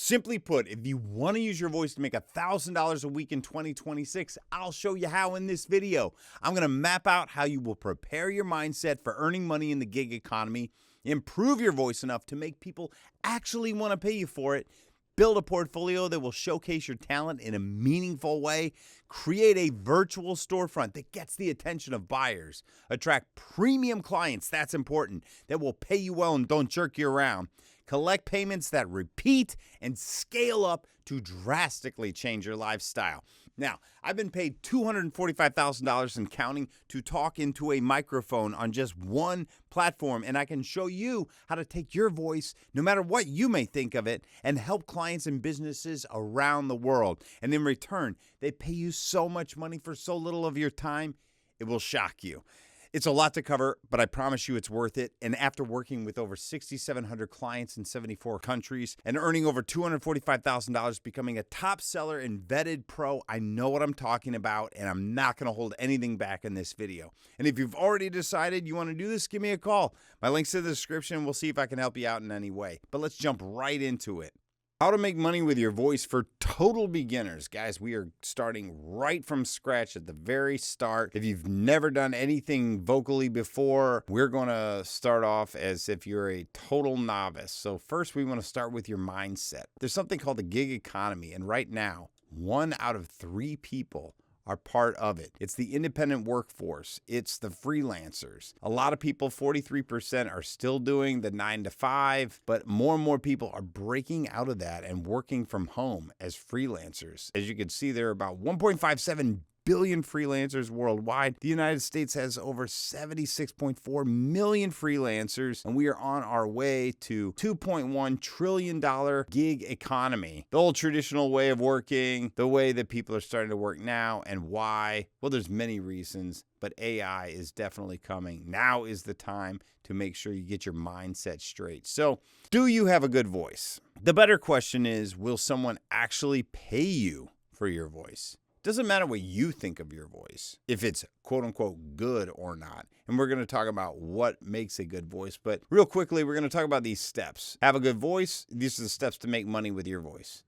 Simply put, if you want to use your voice to make $1,000 a week in 2026, I'll show you how in this video. I'm going to map out how you will prepare your mindset for earning money in the gig economy, improve your voice enough to make people actually want to pay you for it, build a portfolio that will showcase your talent in a meaningful way, create a virtual storefront that gets the attention of buyers, attract premium clients, that's important, that will pay you well and don't jerk you around, collect payments that repeat, and scale up to drastically change your lifestyle. Now, I've been paid $245,000 and counting to talk into a microphone on just one platform, and I can show you how to take your voice, no matter what you may think of it, and help clients and businesses around the world. And in return, they pay you so much money for so little of your time, it will shock you. It's a lot to cover, but I promise you it's worth it. And after working with over 6,700 clients in 74 countries and earning over $245,000, becoming a top seller and vetted pro, I know what I'm talking about, and I'm not going to hold anything back in this video. And if you've already decided you want to do this, give me a call. My link's in the description. We'll see if I can help you out in any way. But let's jump right into it. How to make money with your voice for total beginners. Guys, we are starting right from scratch at the very start. If you've never done anything vocally before, we're going to start off as if you're a total novice. So first, we want to start with your mindset. There's something called the gig economy, and right now, 1 out of 3 people are part of it. It's the independent workforce. It's the freelancers. A lot of people, 43%, are still doing the 9 to 5, but more and more people are breaking out of that and working from home as freelancers. As you can see, there are about 1.57 billion freelancers worldwide. The United States has over 76.4 million freelancers, and we are on our way to $2.1 trillion gig economy. The old traditional way of working, the way that people are starting to work now, and why? Well, there's many reasons, but AI is definitely coming. Now is the time to make sure you get your mindset straight. So, do you have a good voice? The better question is, will someone actually pay you for your voice? Doesn't matter what you think of your voice, if it's quote unquote good or not. And we're going to talk about what makes a good voice. But real quickly, we're going to talk about these steps. Have a good voice. These are the steps to make money with your voice.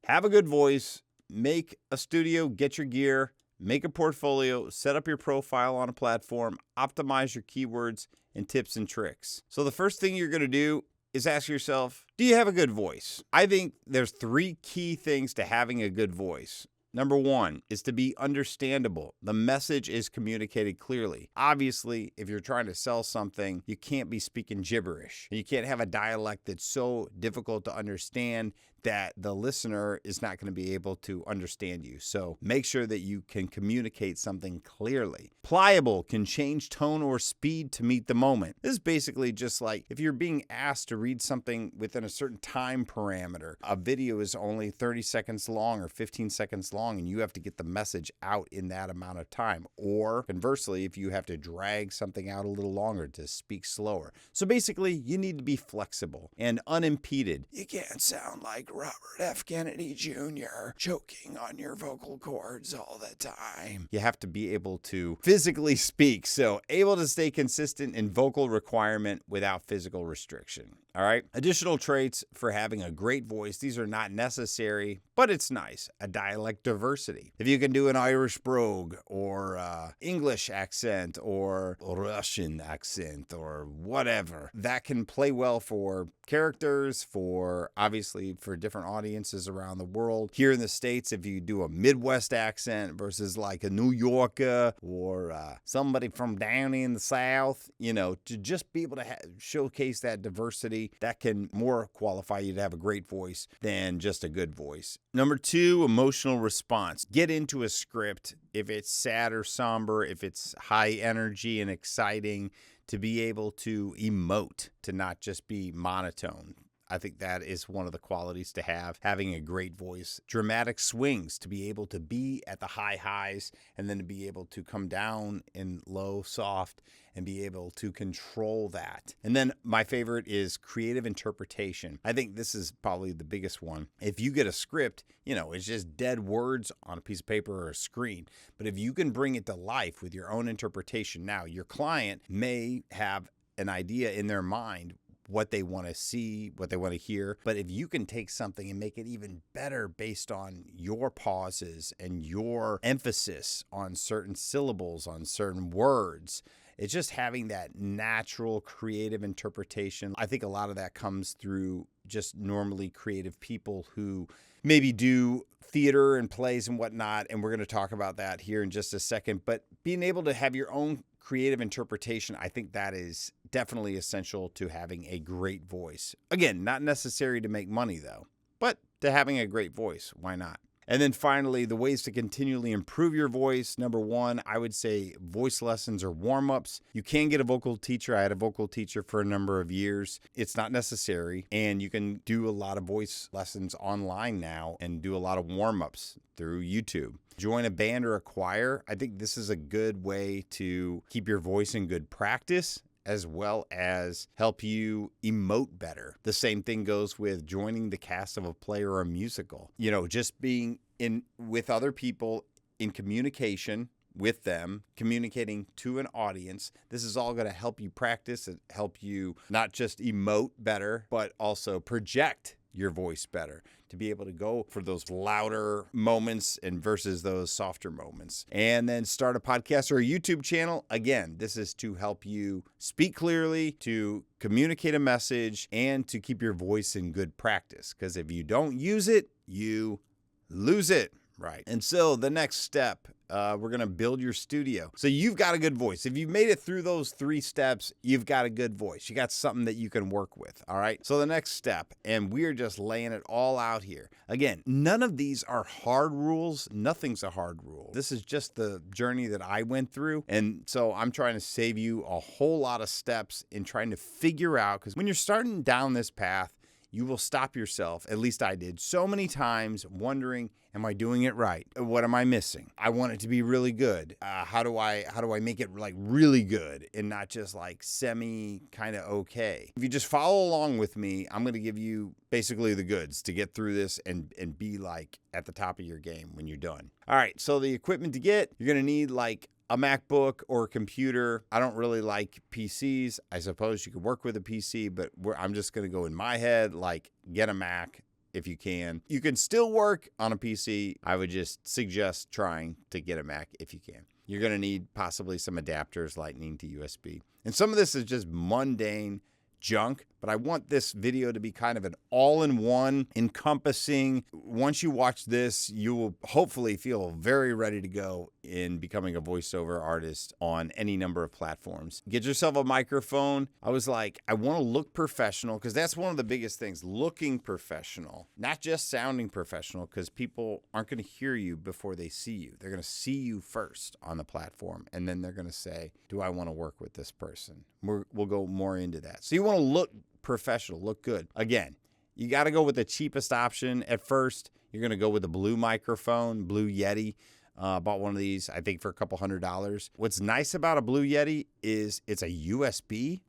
Have a good voice, make a studio, get your gear, make a portfolio, set up your profile on a platform, optimize your keywords and tips and tricks. So the first thing you're going to do is ask yourself, do you have a good voice? I think there's 3 key things to having a good voice. Number 1 is to be understandable. The message is communicated clearly. Obviously, if you're trying to sell something, you can't be speaking gibberish. You can't have a dialect that's so difficult to understand that the listener is not going to be able to understand you. So make sure that you can communicate something clearly. Pliable, can change tone or speed to meet the moment. This is basically just like if you're being asked to read something within a certain time parameter. A video is only 30 seconds long or 15 seconds long, and you have to get the message out in that amount of time. Or conversely, if you have to drag something out a little longer to speak slower. So basically, you need to be flexible and unimpeded. You can't sound like Robert F. Kennedy Jr. choking on your vocal cords all the time. You have to be able to physically speak. So able to stay consistent in vocal requirement without physical restriction. All right. Additional traits for having a great voice. These are not necessary, but it's nice. A dialect diversity. If you can do an Irish brogue or English accent or Russian accent or whatever, that can play well for characters, for obviously for different audiences around the world. Here in the States, if you do a Midwest accent versus like a New Yorker or somebody from down in the South, you know, to just be able to showcase that diversity, that can more qualify you to have a great voice than just a good voice. Number 2, emotional response. Get into a script if it's sad or somber, if it's high energy and exciting, to be able to emote, to not just be monotone. I think that is one of the qualities to have, having a great voice. Dramatic swings, to be able to be at the high highs and then to be able to come down in low, soft, and be able to control that. And then my favorite is creative interpretation. I think this is probably the biggest one. If you get a script, you know, it's just dead words on a piece of paper or a screen. But if you can bring it to life with your own interpretation, now your client may have an idea in their mind what they want to see, what they want to hear. But if you can take something and make it even better based on your pauses and your emphasis on certain syllables, on certain words, it's just having that natural creative interpretation. I think a lot of that comes through just normally creative people who maybe do theater and plays and whatnot. And we're going to talk about that here in just a second. But being able to have your own creative interpretation, I think that is definitely essential to having a great voice. Again, not necessary to make money though, but to having a great voice. Why not? And then finally, the ways to continually improve your voice. Number one, I would say voice lessons or warm-ups. You can get a vocal teacher. I had a vocal teacher for a number of years. It's not necessary. And you can do a lot of voice lessons online now and do a lot of warm-ups through YouTube. Join a band or a choir. I think this is a good way to keep your voice in good practice, as well as help you emote better. The same thing goes with joining the cast of a play or a musical. Just being in with other people in communication with them, communicating to an audience. This is all going to help you practice and help you not just emote better, but also project your voice better, to be able to go for those louder moments and versus those softer moments. And then start a podcast or a YouTube channel. Again, this is to help you speak clearly, to communicate a message, and to keep your voice in good practice. Because if you don't use it, you lose it. Right. And so the next step, we're going to build your studio. So you've got a good voice. If you've made it through those 3 steps, you've got a good voice. You got something that you can work with. All right. So the next step, and we're just laying it all out here. Again, none of these are hard rules. Nothing's a hard rule. This is just the journey that I went through. And so I'm trying to save you a whole lot of steps in trying to figure out, because when you're starting down this path, you will stop yourself, at least I did, so many times wondering, am I doing it right? What am I missing? I want it to be really good. How do I make it like really good and not just like semi kind of okay? If you just follow along with me, I'm going to give you basically the goods to get through this and be like at the top of your game when you're done. All right, so the equipment to get, you're going to need like a MacBook or a computer. I don't really like PCs. I suppose you could work with a PC, but I'm just going to go in my head, like get a Mac if you can. You can still work on a PC. I would just suggest trying to get a Mac if you can. You're going to need possibly some adapters, Lightning to USB. And some of this is just mundane junk, but I want this video to be kind of an all-in-one, encompassing. Once you watch this, you will hopefully feel very ready to go in becoming a voiceover artist on any number of platforms. Get yourself a microphone. I was like, I want to look professional, because that's one of the biggest things, looking professional, not just sounding professional, because people aren't going to hear you before they see you. They're going to see you first on the platform, and then they're going to say, do I want to work with this person? We'll go more into that. So you want to look professional, look good. Again, you got to go with the cheapest option at first. You're going to go with a Blue microphone, Blue Yeti. Bought one of these, I think, for a couple $100s. What's nice about a Blue Yeti is it's a USB,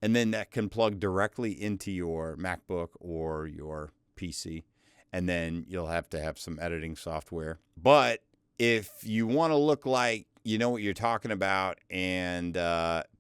and then that can plug directly into your MacBook or your PC. And then you'll have to have some editing software. But if you want to look like you know what you're talking about and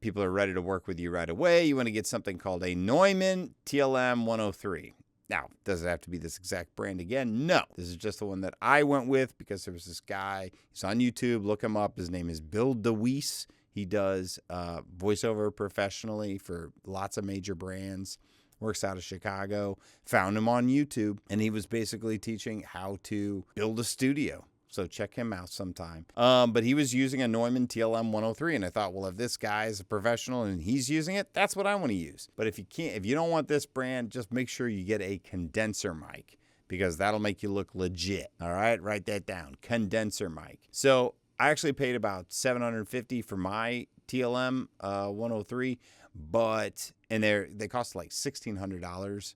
people are ready to work with you right away, you want to get something called a Neumann TLM 103. Now, does it have to be this exact brand again? No. This is just the one that I went with because there was this guy. He's on YouTube. Look him up. His name is Bill DeWeese. He does voiceover professionally for lots of major brands. Works out of Chicago. Found him on YouTube, and he was basically teaching how to build a studio. So check him out sometime. But he was using a Neumann TLM 103, and I thought, well, if this guy is a professional and he's using it, that's what I want to use. But if you don't want this brand, just make sure you get a condenser mic, because that'll make you look legit. All right, write that down. Condenser mic. So I actually paid about $750 for my TLM 103, and they cost like $1,600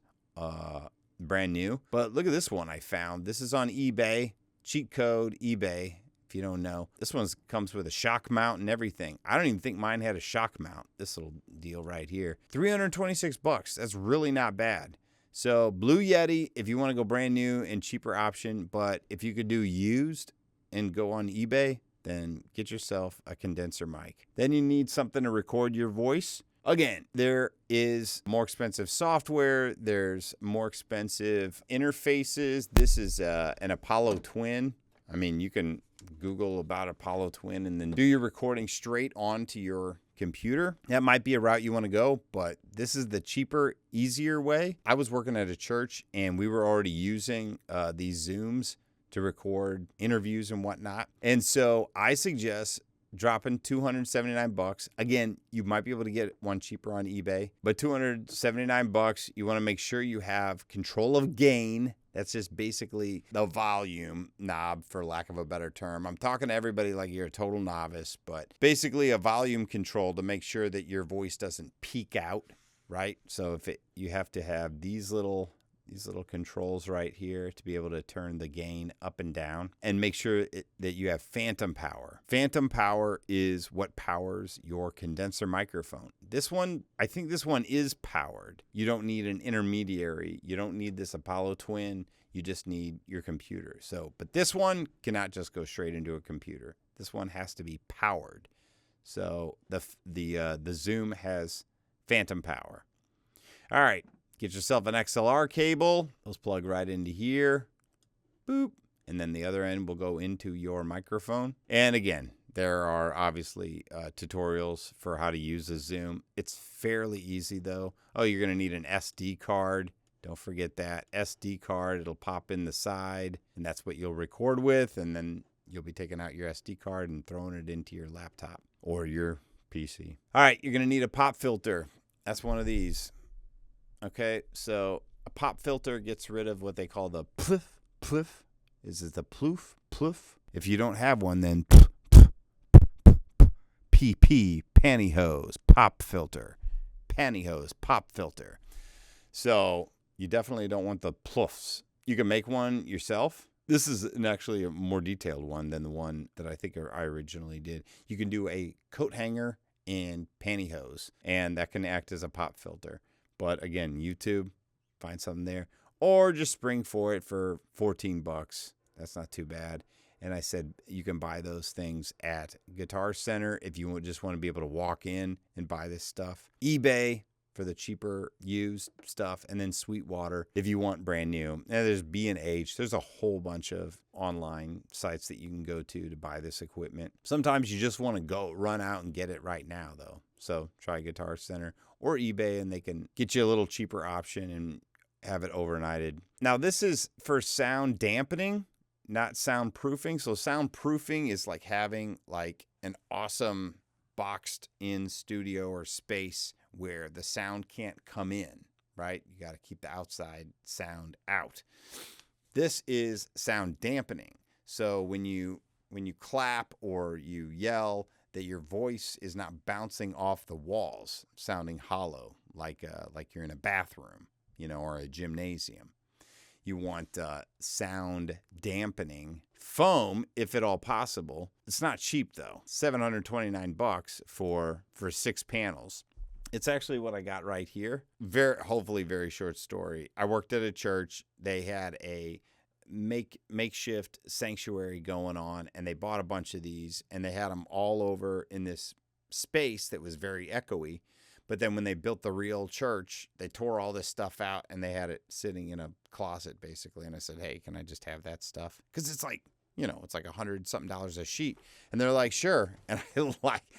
brand new. But look at this one I found. This is on eBay. Cheat code eBay, if you don't know. This one comes with a shock mount and everything. I don't even think mine had a shock mount. This little deal right here. $326. That's really not bad. So Blue Yeti, if you want to go brand new and cheaper option, but if you could do used and go on eBay, then get yourself a condenser mic. Then you need something to record your voice. Again, there is more expensive software. There's more expensive interfaces. This is an Apollo Twin. I mean, you can Google about Apollo Twin and then do your recording straight onto your computer. That might be a route you want to go, but this is the cheaper, easier way. I was working at a church and we were already using these Zooms to record interviews and whatnot. And so I suggest dropping $279. Again, you might be able to get one cheaper on eBay, but $279, you want to make sure you have control of gain. That's just basically the volume knob, for lack of a better term. I'm talking to everybody like you're a total novice, but basically a volume control to make sure that your voice doesn't peak out, right? So you have to have these little controls right here to be able to turn the gain up and down, and make sure that you have phantom power. Phantom power is what powers your condenser microphone. This one, I think this one is powered. You don't need an intermediary. You don't need this Apollo Twin. You just need your computer. But this one cannot just go straight into a computer. This one has to be powered. So the Zoom has phantom power. All right. Get yourself an XLR cable. Those plug right into here. Boop. And then the other end will go into your microphone. And again, there are obviously tutorials for how to use a Zoom. It's fairly easy though. Oh, you're going to need an SD card. Don't forget that. SD card. It'll pop in the side, and that's what you'll record with. And then you'll be taking out your SD card and throwing it into your laptop or your PC. All right, you're going to need a pop filter. That's one of these. Okay, so a pop filter gets rid of what they call the ploof. Is it the ploof? If you don't have one, then PP, pantyhose, pop filter. Pantyhose, pop filter. So you definitely don't want the ploofs. You can make one yourself. This is actually a more detailed one than the one that I think I originally did. You can do a coat hanger and pantyhose, and that can act as a pop filter. But again, YouTube, find something there. Or just spring for it for $14. That's not too bad. And I said you can buy those things at Guitar Center if you just want to be able to walk in and buy this stuff. eBay for the cheaper used stuff. And then Sweetwater if you want brand new. And there's B&H. There's a whole bunch of online sites that you can go to buy this equipment. Sometimes you just want to run out and get it right now, though. So try Guitar Center or eBay, and they can get you a little cheaper option and have it overnighted. Now, this is for sound dampening, not soundproofing. So soundproofing is like having like an awesome boxed in studio or space where the sound can't come in, right? You got to keep the outside sound out. This is sound dampening. So when you clap or you yell, that your voice is not bouncing off the walls, sounding hollow, like you're in a bathroom, or a gymnasium. You want sound dampening foam, if at all possible. It's not cheap though. $729 for 6 panels. It's actually what I got right here. Hopefully very short story. I worked at a church. They had a makeshift sanctuary going on, and they bought a bunch of these, and they had them all over in this space that was very echoey. But then when they built the real church, they tore all this stuff out, and they had it sitting in a closet basically. And I said, hey, can I just have that stuff? Because it's like, it's like $100-something a sheet. And they're like, sure. And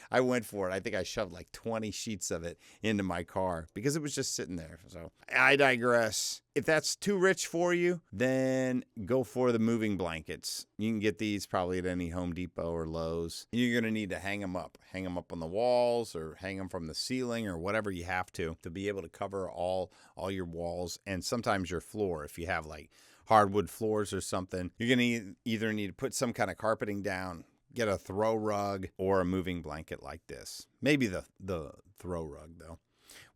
I went for it. I think I shoved like 20 sheets of it into my car because it was just sitting there. So I digress. If that's too rich for you, then go for the moving blankets. You can get these probably at any Home Depot or Lowe's. You're going to need to hang them up on the walls or hang them from the ceiling or whatever you have to be able to cover all your walls and sometimes your floor. If you have like hardwood floors or something, you're going to either need to put some kind of carpeting down, get a throw rug, or a moving blanket like this. Maybe the throw rug though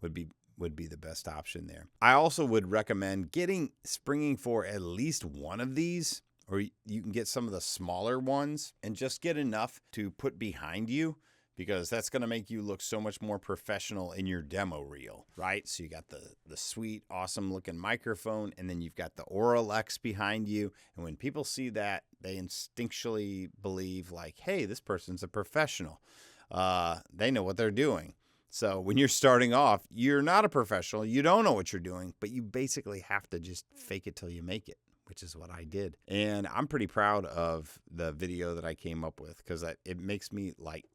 would be the best option there. I also would recommend springing for at least one of these, or you can get some of the smaller ones and just get enough to put behind you, because that's going to make you look so much more professional in your demo reel, right? So you got the sweet, awesome looking microphone, and then you've got the Oral X behind you. And when people see that, they instinctually believe like, hey, this person's a professional. They know what they're doing. So when you're starting off, you're not a professional. You don't know what you're doing, but you basically have to just fake it till you make it, which is what I did. And I'm pretty proud of the video that I came up with because it makes me like,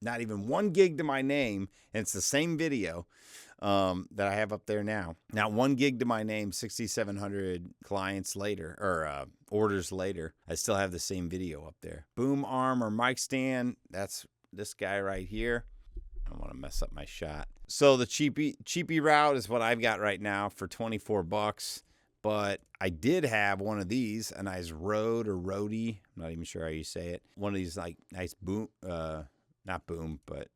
not even 1 gig to my name, and it's the same video that I have up there now. Now, 1 gig to my name, 6,700 clients later, or orders later, I still have the same video up there. Boom arm or mic stand, that's this guy right here. I don't want to mess up my shot. So the cheapy route is what I've got right now for $24. But I did have one of these, a nice Rode or Rody. I'm not even sure how you say it. One of these like nice boom, not boom, but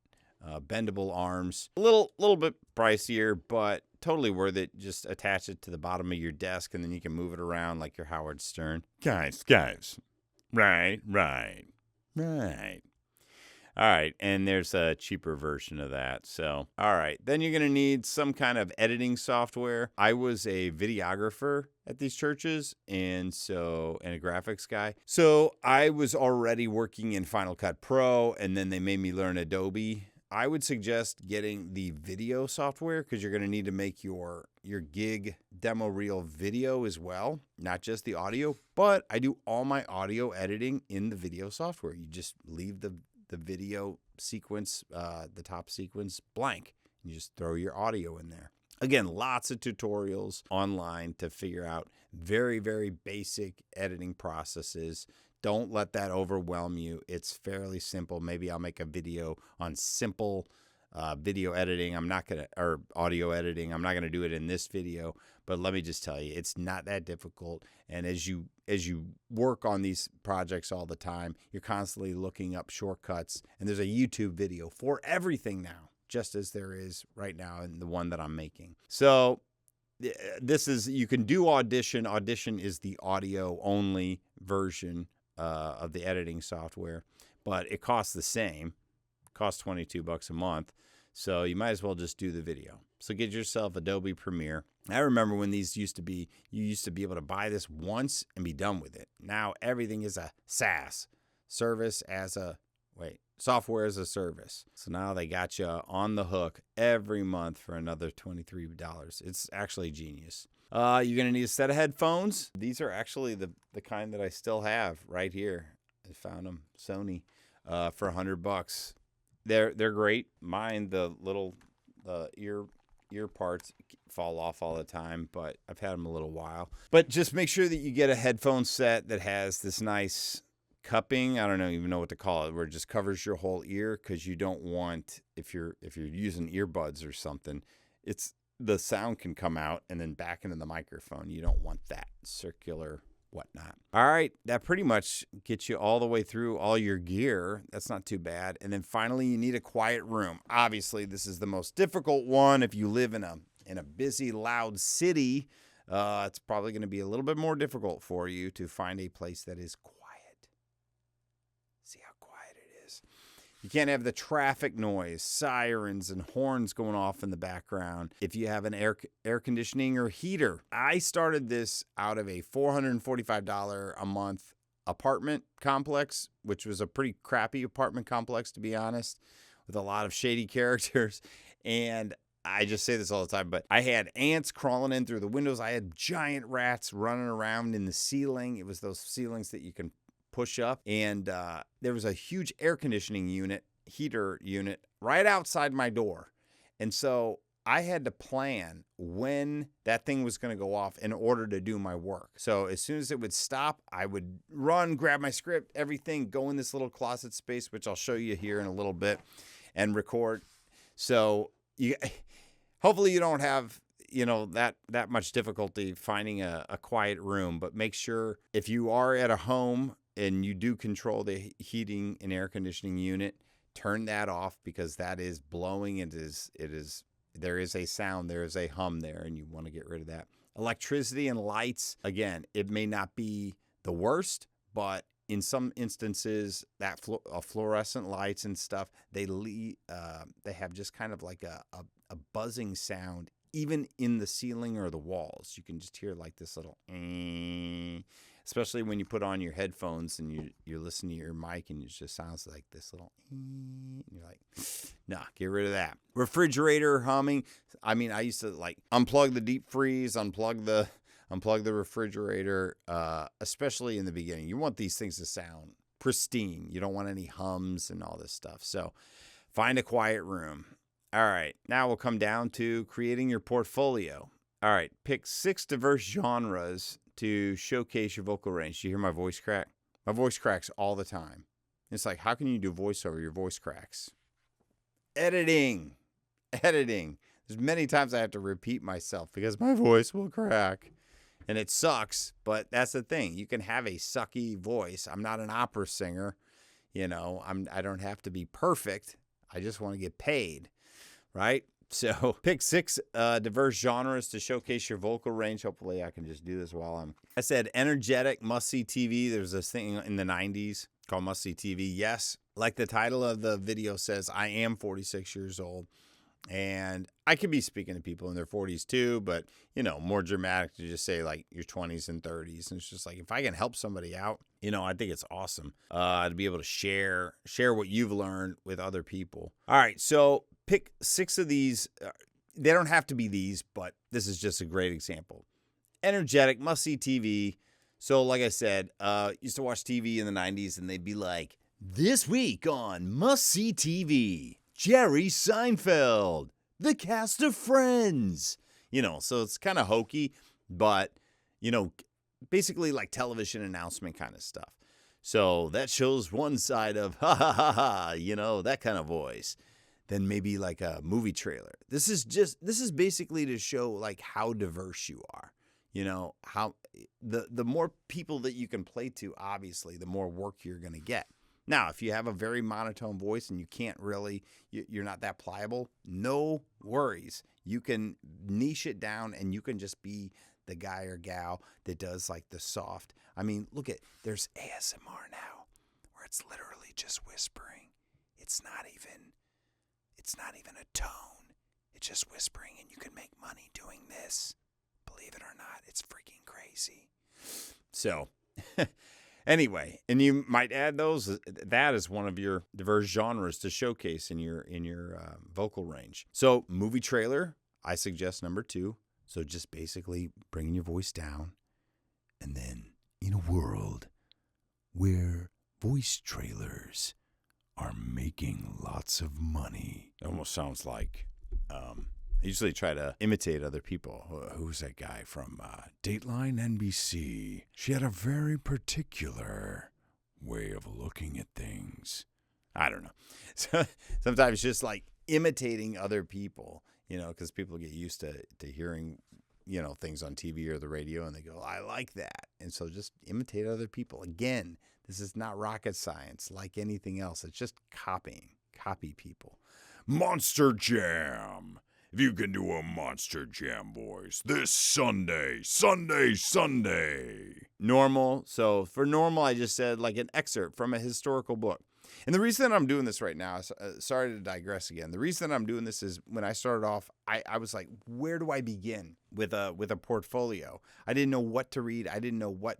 bendable arms. A little bit pricier, but totally worth it. Just attach it to the bottom of your desk, and then you can move it around like your Howard Stern. Guys. Right. All right, and there's a cheaper version of that. So, all right, then you're going to need some kind of editing software. I was a videographer at these churches, and a graphics guy. So I was already working in Final Cut Pro, and then they made me learn Adobe. I would suggest getting the video software because you're going to need to make your gig demo reel video as well, not just the audio. But I do all my audio editing in the video software. You just leave the video sequence, the top sequence blank. You just throw your audio in there. Again, lots of tutorials online to figure out very, very basic editing processes. Don't let that overwhelm you. It's fairly simple. Maybe I'll make a video on simple video editing. Or audio editing. I'm not going to do it in this video, but let me just tell you, it's not that difficult. And as you work on these projects all the time, you're constantly looking up shortcuts. And there's a YouTube video for everything now, just as there is right now in the one that I'm making. So you can do Audition. Audition is the audio only version of the editing software, but it costs the same. It costs $22 a month. So you might as well just do the video. So get yourself Adobe Premiere. I remember when these you used to be able to buy this once and be done with it. Now everything is a SaaS, software as a service. So now they got you on the hook every month for another $23. It's actually genius. You're going to need a set of headphones. These are actually the kind that I still have right here. I found them, Sony, for $100. They're great. Mine, the little ear parts fall off all the time, but I've had them a little while. But just make sure that you get a headphone set that has this nice cupping. I don't even know what to call it, where it just covers your whole ear, because you don't want, if you're using earbuds or something, the sound can come out and then back into the microphone. You don't want that circular whatnot. All right, that pretty much gets you all the way through all your gear. That's not too bad. And then finally, you need a quiet room. Obviously, this is the most difficult one. If you live in a busy, loud city, it's probably going to be a little bit more difficult for you to find a place that is quiet. See how quiet it is. You can't have the traffic noise, sirens, and horns going off in the background. If you have an air conditioning or heater. I started this out of a $445 a month apartment complex, which was a pretty crappy apartment complex, to be honest, with a lot of shady characters. And I just say this all the time, but I had ants crawling in through the windows. I had giant rats running around in the ceiling. It was those ceilings that you can push up, and there was a huge air conditioning heater unit right outside my door. And so I had to plan when that thing was going to go off in order to do my work. So as soon as it would stop, I would run, grab my script, everything, go in this little closet space, which I'll show you here in a little bit, and record. So hopefully you don't have that much difficulty finding a quiet room, but make sure if you are at a home and you do control the heating and air conditioning unit, turn that off, because that is blowing. There is a sound, there is a hum there, and you want to get rid of that. Electricity and lights, again, it may not be the worst, but in some instances, that fluorescent lights and stuff, they have just kind of like a buzzing sound even in the ceiling or the walls. You can just hear like this little, especially when you put on your headphones and you listen to your mic and it just sounds like this little, and you're like, nah, get rid of that. Refrigerator humming. I mean, I used to like unplug the deep freeze, unplug the refrigerator, especially in the beginning. You want these things to sound pristine. You don't want any hums and all this stuff. So find a quiet room. All right, now we'll come down to creating your portfolio. All right, pick 6 diverse genres to showcase your vocal range. Do you hear my voice crack? My voice cracks all the time. It's like, how can you do voiceover? Your voice cracks. Editing. There's many times I have to repeat myself because my voice will crack. And it sucks, but that's the thing. You can have a sucky voice. I'm not an opera singer. You know, I don't have to be perfect. I just want to get paid. Right? So pick 6 diverse genres to showcase your vocal range. Hopefully I can just do this while I said energetic, must-see TV. There's this thing in the 90s called must-see TV. Yes, like the title of the video says, I am 46 years old. And I could be speaking to people in their 40s too, but, you know, more dramatic to just say like your 20s and 30s. And it's just like, if I can help somebody out, you know, I think it's awesome to be able to share what you've learned with other people. All right, so pick 6 of these. They don't have to be these, but this is just a great example. Energetic, must-see TV. So like I said, used to watch TV in the 90s and they'd be like, this week on must-see TV, Jerry Seinfeld, the cast of Friends. You know, so it's kind of hokey, but, you know, basically like television announcement kind of stuff. So that shows one side of, ha, ha, ha, ha, you know, that kind of voice. Then maybe like a movie trailer. This is basically to show like how diverse you are. You know, how the more people that you can play to, obviously, the more work you're going to get. Now, if you have a very monotone voice and you can't really, you're not that pliable, no worries. You can niche it down and you can just be the guy or gal that does like the soft. I mean, look at, there's ASMR now where it's literally just whispering. It's not even a tone. It's just whispering and you can make money doing this. Believe it or not, it's freaking crazy. So, anyway, and you might add that as one of your diverse genres to showcase in your vocal range. So, movie trailer, I suggest number 2. So just basically bringing your voice down, and then in a world where voice trailers are making lots of money. It almost sounds like I usually try to imitate other people. Who's that guy from Dateline NBC? She had a very particular way of looking at things. I don't know. So sometimes just like imitating other people, you know, because people get used to hearing, you know, things on TV or the radio and they go, I like that. And so just imitate other people. Again, this is not rocket science like anything else. It's just copying. Copy people. Monster Jam. If you can do a Monster Jam voice this Sunday. Normal. So for normal, I just said like an excerpt from a historical book. And the reason that I'm doing this right now, sorry to digress again. The reason that I'm doing this is when I started off, I was like, where do I begin with a portfolio? I didn't know what to read. I didn't know what,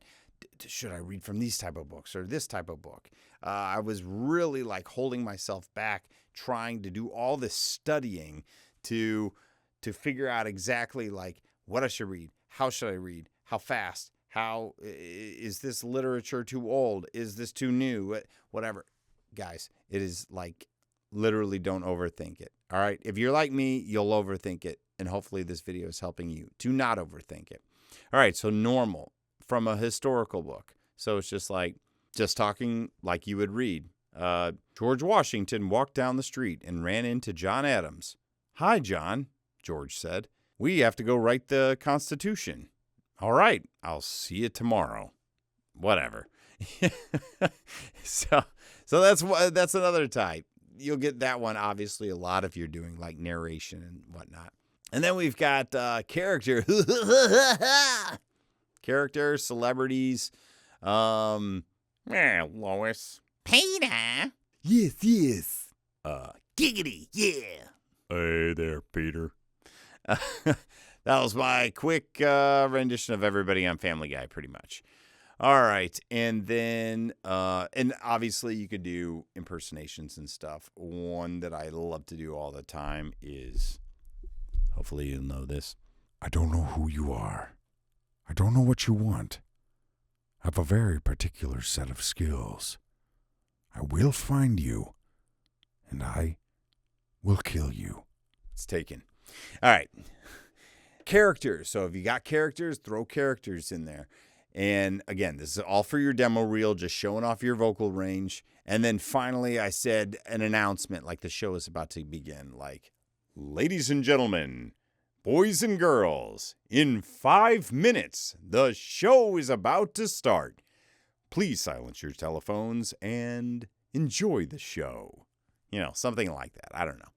should I read from these type of books or this type of book? I was really like holding myself back, trying to do all this studying to figure out exactly like what I should read. How should I read? How fast? How is this literature too old? Is this too new? Whatever. Guys, it is like literally don't overthink it. All right. If you're like me, you'll overthink it. And hopefully this video is helping you to not overthink it. All right. So normal from a historical book. So it's just like just talking like you would read. George Washington walked down the street and ran into John Adams. Hi, John, George said. We have to go write the Constitution. All right. I'll see you tomorrow. Whatever. So that's another type. You'll get that one obviously a lot if you're doing like narration and whatnot. And then we've got character, celebrities. Lois, Peter. Yes. Giggity, yeah. Hey there, Peter. That was my quick rendition of everybody on Family Guy, pretty much. All right. And then, and obviously you could do impersonations and stuff. One that I love to do all the time is, hopefully you'll know this. I don't know who you are. I don't know what you want. I have a very particular set of skills. I will find you, and I will kill you. It's taken. All right. Characters. So if you got characters, throw characters in there. And again, this is all for your demo reel, just showing off your vocal range. And then finally, I said an announcement like the show is about to begin. Like, ladies and gentlemen, boys and girls, in 5 minutes, the show is about to start. Please silence your telephones and enjoy the show. You know, something like that. I don't know.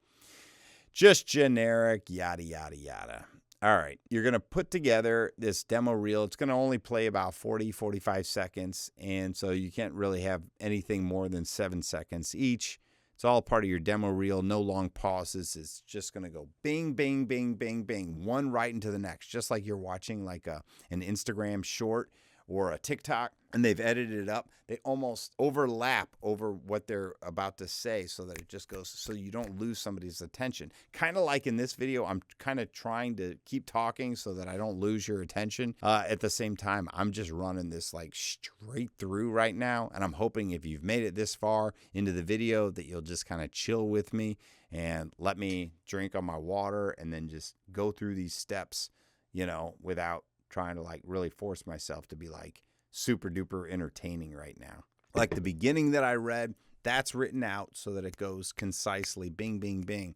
Just generic, yada, yada, yada. All right, you're going to put together this demo reel. It's going to only play about 40, 45 seconds, and so you can't really have anything more than 7 seconds each. It's all part of your demo reel, no long pauses. It's just going to go bing, bing, bing, bing, bing, one right into the next, just like you're watching like an Instagram short or a TikTok, and they've edited it up. They almost overlap over what they're about to say so that it just goes, so you don't lose somebody's attention. Kind of like in this video, I'm kind of trying to keep talking so that I don't lose your attention. At the same time, I'm just running this like straight through right now, and I'm hoping if you've made it this far into the video that you'll just kind of chill with me and let me drink on my water and then just go through these steps, you know, without trying to like really force myself to be like super duper entertaining right now. Like the beginning that I read, that's written out so that it goes concisely, bing, bing, bing.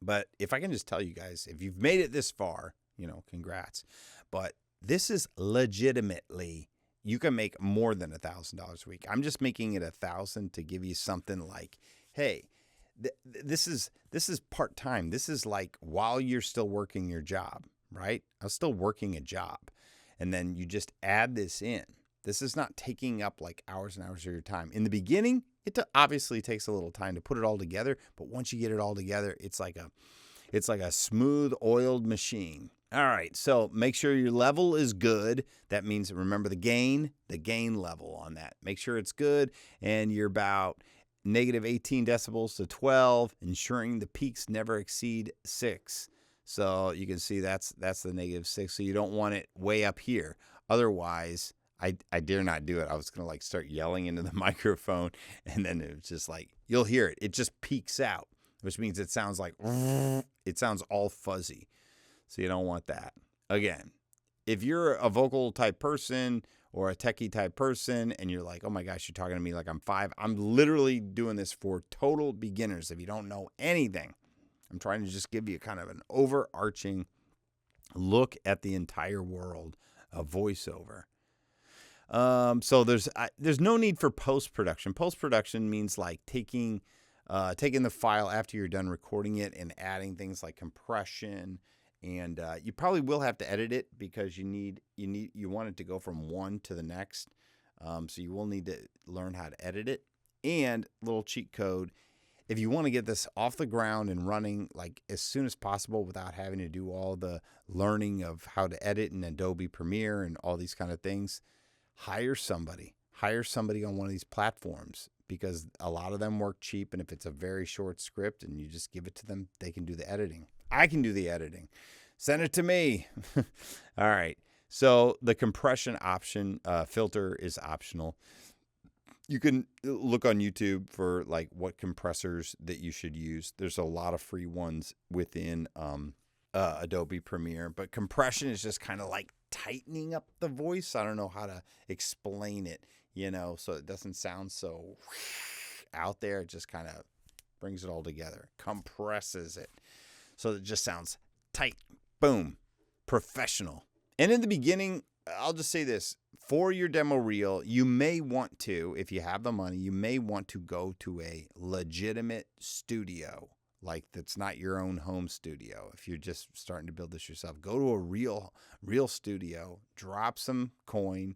But if I can just tell you guys, if you've made it this far, you know, congrats. But this is legitimately, you can make more than $1,000 a week. I'm just making it 1,000 to give you something like, hey, this is part-time. This is like while you're still working your job. Right? I was still working a job. And then you just add this in. This is not taking up like hours and hours of your time. In the beginning, it obviously takes a little time to put it all together. But once you get it all together, it's like a smooth oiled machine. All right. So make sure your level is good. That means, remember the gain level on that. Make sure it's good. And you're about negative 18 decibels to 12, ensuring the peaks never exceed 6. So you can see that's the negative 6. So you don't want it way up here. Otherwise, I dare not do it. I was going to like start yelling into the microphone, and then it was just like, you'll hear it. It just peaks out, which means it sounds like, it sounds all fuzzy. So you don't want that. Again, if you're a vocal type person or a techie type person and you're like, oh my gosh, you're talking to me like I'm 5. I'm literally doing this for total beginners. If you don't know anything, I'm trying to just give you kind of an overarching look at the entire world of voiceover. So there's no need for post-production. Post-production means like taking the file after you're done recording it and adding things like compression, and you probably will have to edit it because you want it to go from one to the next. So you will need to learn how to edit it. And little cheat code, if you want to get this off the ground and running like as soon as possible without having to do all the learning of how to edit in Adobe Premiere and all these kind of things, hire somebody on one of these platforms, because a lot of them work cheap. And if it's a very short script and you just give it to them, they can do the editing. I can do the editing. Send it to me. All right. So the compression option filter is optional. You can look on YouTube for like what compressors that you should use. There's a lot of free ones within Adobe Premiere, but compression is just kind of like tightening up the voice. I don't know how to explain it, you know, so it doesn't sound so out there. It just kind of brings it all together, compresses it, so it just sounds tight, boom, professional. And in the beginning, I'll just say this. For your demo reel, you may want to, if you have the money, you may want to go to a legitimate studio, like that's not your own home studio. If you're just starting to build this yourself, go to a real studio, drop some coin,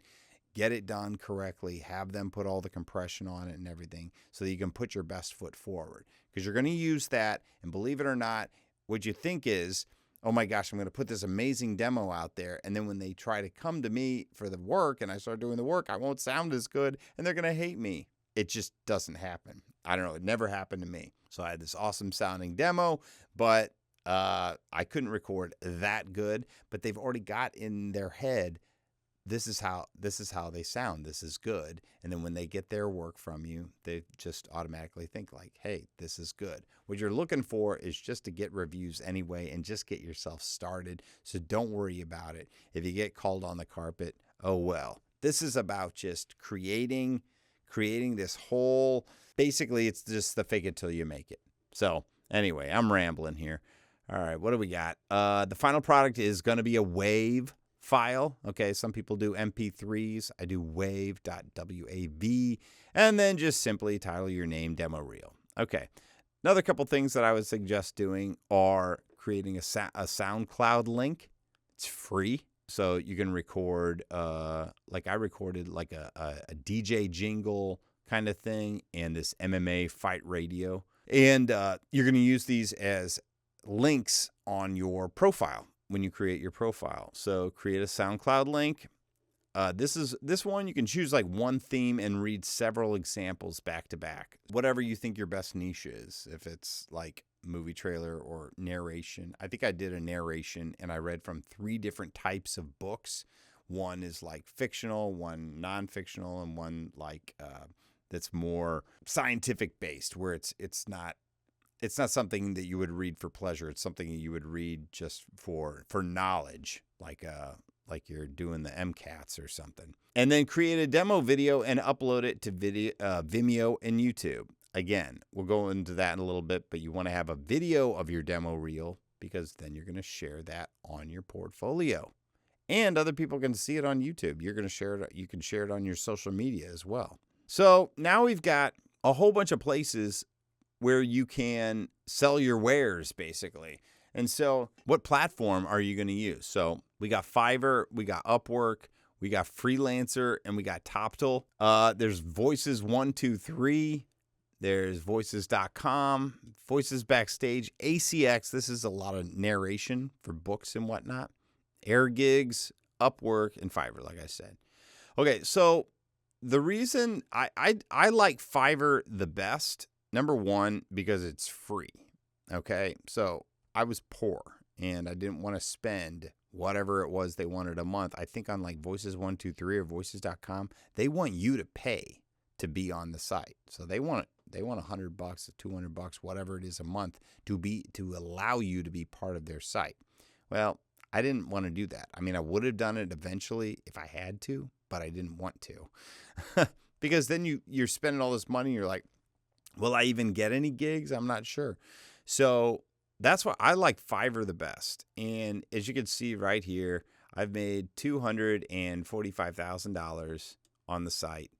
get it done correctly, have them put all the compression on it and everything so that you can put your best foot forward. Because you're going to use that, and believe it or not, what you think is oh my gosh, I'm going to put this amazing demo out there. And then when they try to come to me for the work and I start doing the work, I won't sound as good and they're going to hate me. It just doesn't happen. I don't know. It never happened to me. So I had this awesome sounding demo, but I couldn't record that good. But they've already got in their head, this is how they sound. This is good. And then when they get their work from you, they just automatically think like, hey, this is good. What you're looking for is just to get reviews anyway and just get yourself started. So don't worry about it. If you get called on the carpet, oh well. This is about just creating this whole, basically it's just the fake it till you make it. So anyway, I'm rambling here. All right, what do we got? The final product is going to be a WAV file. Okay, some people do MP3s. I do wave.wav, and then just simply title your name demo reel. Okay, another couple things that I would suggest doing are creating a SoundCloud link. It's free, so you can record. Like I recorded like a DJ jingle kind of thing and this MMA fight radio, and you're going to use these as links on your profile when you create your profile. So create a SoundCloud link. This one, you can choose like one theme and read several examples back to back. Whatever you think your best niche is. If it's like movie trailer or narration. I think I did a narration and I read from 3 different types of books. One is like fictional, one non-fictional, and one like that's more scientific based, where it's not something that you would read for pleasure. It's something that you would read just for knowledge, like you're doing the MCATs or something. And then create a demo video and upload it to Vimeo and YouTube. Again, we'll go into that in a little bit, but you want to have a video of your demo reel because then you're going to share that on your portfolio. And other people can see it on YouTube. You're going to share it. You can share it on your social media as well. So now we've got a whole bunch of places where you can sell your wares, basically. And so what platform are you going to use? So we got Fiverr, we got Upwork, we got Freelancer, and we got Toptal. There's Voices 123. There's Voices.com, Voices Backstage, ACX. This is a lot of narration for books and whatnot. Air Gigs, Upwork, and Fiverr, like I said. Okay, so the reason I like Fiverr the best, number one, because it's free. Okay, so I was poor and I didn't want to spend whatever it was they wanted a month. I think on like Voices 123 or Voices.com, they want you to pay to be on the site. So they want $100, $200, whatever it is a month to allow you to be part of their site. Well, I didn't want to do that. I mean, I would have done it eventually if I had to, but I didn't want to. Because then you're spending all this money, you're like, will I even get any gigs? I'm not sure. So that's why I like Fiverr the best. And as you can see right here, I've made $245,000 on the site.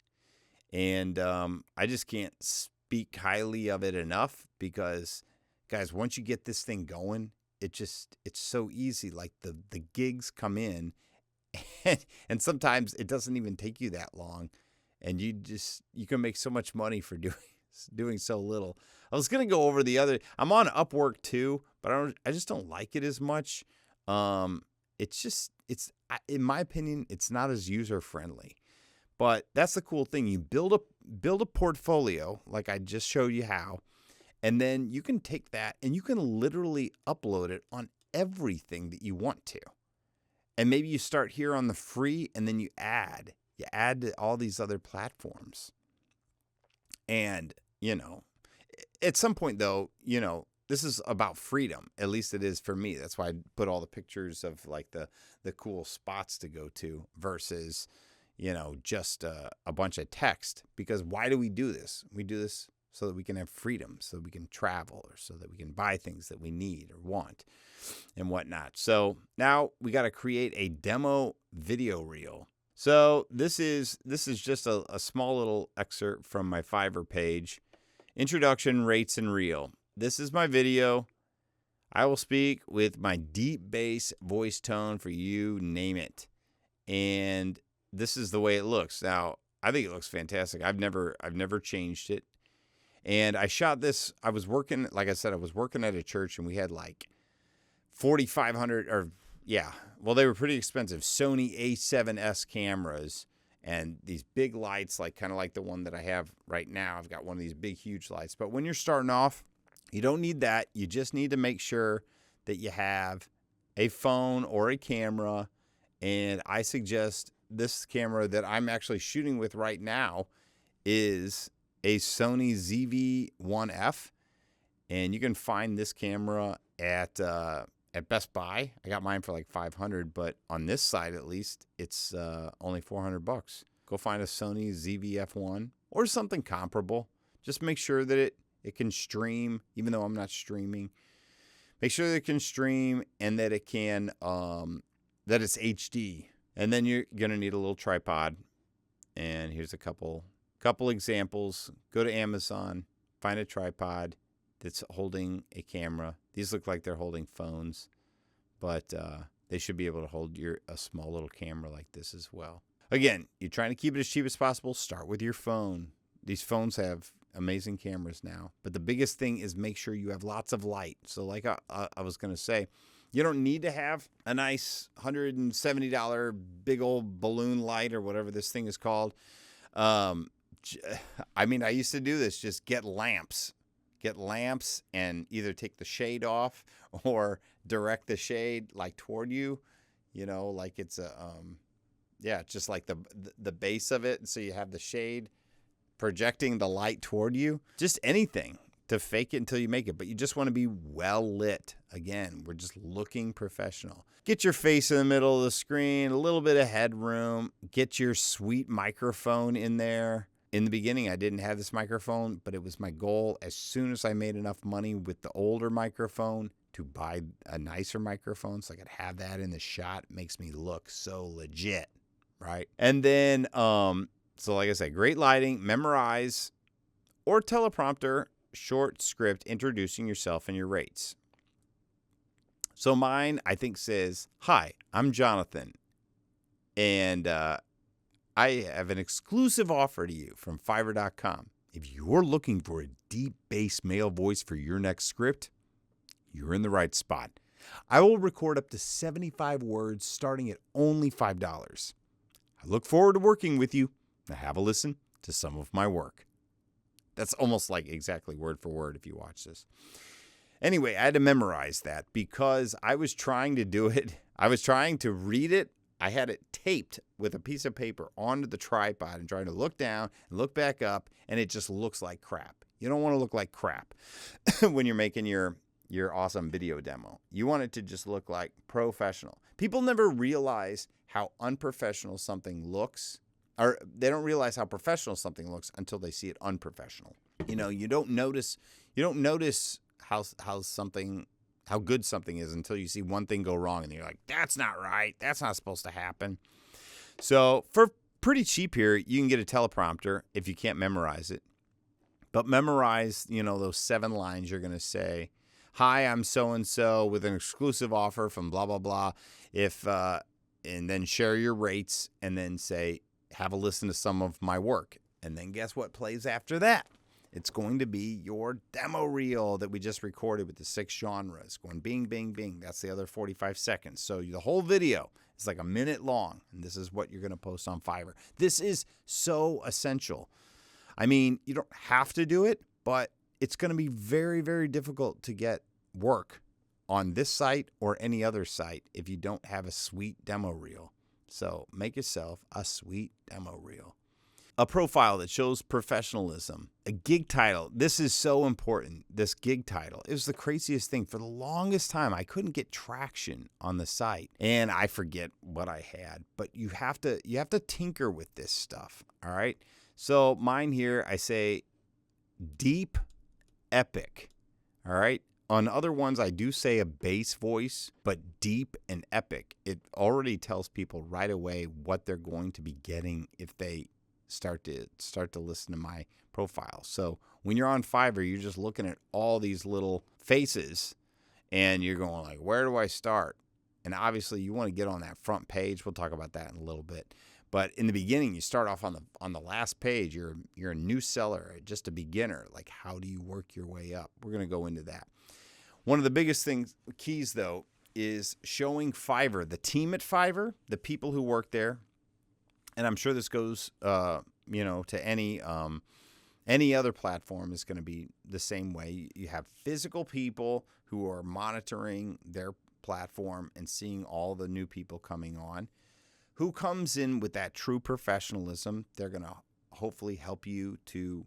And I just can't speak highly of it enough because, guys, once you get this thing going, it's so easy. Like the gigs come in and sometimes it doesn't even take you that long. And you can make so much money for doing so little. I was going to go over the other. I'm on Upwork too, but I just don't like it as much. It's in my opinion, it's not as user friendly. But that's the cool thing. You build a portfolio, like I just showed you how, and then you can take that and you can literally upload it on everything that you want to. And maybe you start here on the free, and then you add to all these other platforms. And, at some point though, this is about freedom. At least it is for me. That's why I put all the pictures of like the cool spots to go to versus, just a bunch of text. Because why do we do this? We do this so that we can have freedom, so that we can travel, or so that we can buy things that we need or want and whatnot. So now we got to create a demo video reel. So this is just a small little excerpt from my Fiverr page. Introduction, rates, and reel. This is my video. I will speak with my deep bass voice tone for you, name it. And this is the way it looks. Now, I think it looks fantastic. I've never changed it. And I shot this. I was working, like I said, I was working at a church, and we had like $4,500 or yeah, well, they were pretty expensive Sony A7S cameras and these big lights, like kind of like the one that I have right now. I've got one of these big, huge lights. But when you're starting off, you don't need that. You just need to make sure that you have a phone or a camera. And I suggest this camera that I'm actually shooting with right now is a Sony ZV-1F. And you can find this camera at Best Buy. I got mine for like $500, but on this side at least, it's only $400. Go find a Sony ZV-F1 or something comparable. Just make sure that it can stream, even though I'm not streaming. Make sure that it can stream and that it can that it's HD. And then you're gonna need a little tripod. And here's a couple examples. Go to Amazon, find a tripod that's holding a camera. These look like they're holding phones, but they should be able to hold a small little camera like this as well. Again, you're trying to keep it as cheap as possible. Start with your phone. These phones have amazing cameras now, but the biggest thing is make sure you have lots of light. So like I was going to say, you don't need to have a nice $170 big old balloon light or whatever this thing is called. I mean, I used to do this, just get lamps and either take the shade off or direct the shade like toward you, like it's just like the base of it. So you have the shade projecting the light toward you, just anything to fake it until you make it. But you just want to be well lit. Again, we're just looking professional. Get your face in the middle of the screen, a little bit of headroom, get your sweet microphone in there. In the beginning, I didn't have this microphone, but it was my goal as soon as I made enough money with the older microphone to buy a nicer microphone so I could have that in the shot. It makes me look so legit, right? And then, so like I said, great lighting, memorize, or teleprompter, short script introducing yourself and your rates. So mine, I think, says, "Hi, I'm Jonathan, and I have an exclusive offer to you from Fiverr.com. If you're looking for a deep bass male voice for your next script, you're in the right spot. I will record up to 75 words starting at only $5. I look forward to working with you. Now have a listen to some of my work." That's almost like exactly word for word if you watch this. Anyway, I had to memorize that because I was trying to do it. I was trying to read it. I had it taped with a piece of paper onto the tripod and trying to look down and look back up, and it just looks like crap. You don't want to look like crap when you're making your awesome video demo. You want it to just look like professional. People never realize how unprofessional something looks, or they don't realize how professional something looks until they see it unprofessional. You don't notice how good something is until you see one thing go wrong and you're like, that's not right. That's not supposed to happen. So for pretty cheap here, you can get a teleprompter if you can't memorize it. But memorize, those 7 lines you're going to say. "Hi, I'm so-and-so with an exclusive offer from blah, blah, blah." And then share your rates and then say, "Have a listen to some of my work." And then guess what plays after that? It's going to be your demo reel that we just recorded with the 6 genres going bing, bing, bing. That's the other 45 seconds. So the whole video is like a minute long, and this is what you're going to post on Fiverr. This is so essential. I mean, you don't have to do it, but it's going to be very, very difficult to get work on this site or any other site if you don't have a sweet demo reel. So make yourself a sweet demo reel. A profile that shows professionalism. A gig title. This is so important. This gig title. It was the craziest thing. For the longest time, I couldn't get traction on the site. And I forget what I had. But you have to tinker with this stuff. All right. So mine here, I say deep epic. All right. On other ones, I do say a bass voice, but deep and epic. It already tells people right away what they're going to be getting if they start to listen to my profile. So when you're on Fiverr, you're just looking at all these little faces and you're going like, where do I start? And obviously you want to get on that front page. We'll talk about that in a little bit. But in the beginning, you start off on the last page. You're a new seller, just a beginner. Like, how do you work your way up? We're going to go into that. One of the biggest keys though, is showing Fiverr, the team at Fiverr, the people who work there, and I'm sure this goes, to any other platform is going to be the same way. You have physical people who are monitoring their platform and seeing all the new people coming on. Who comes in with that true professionalism? They're going to hopefully help you to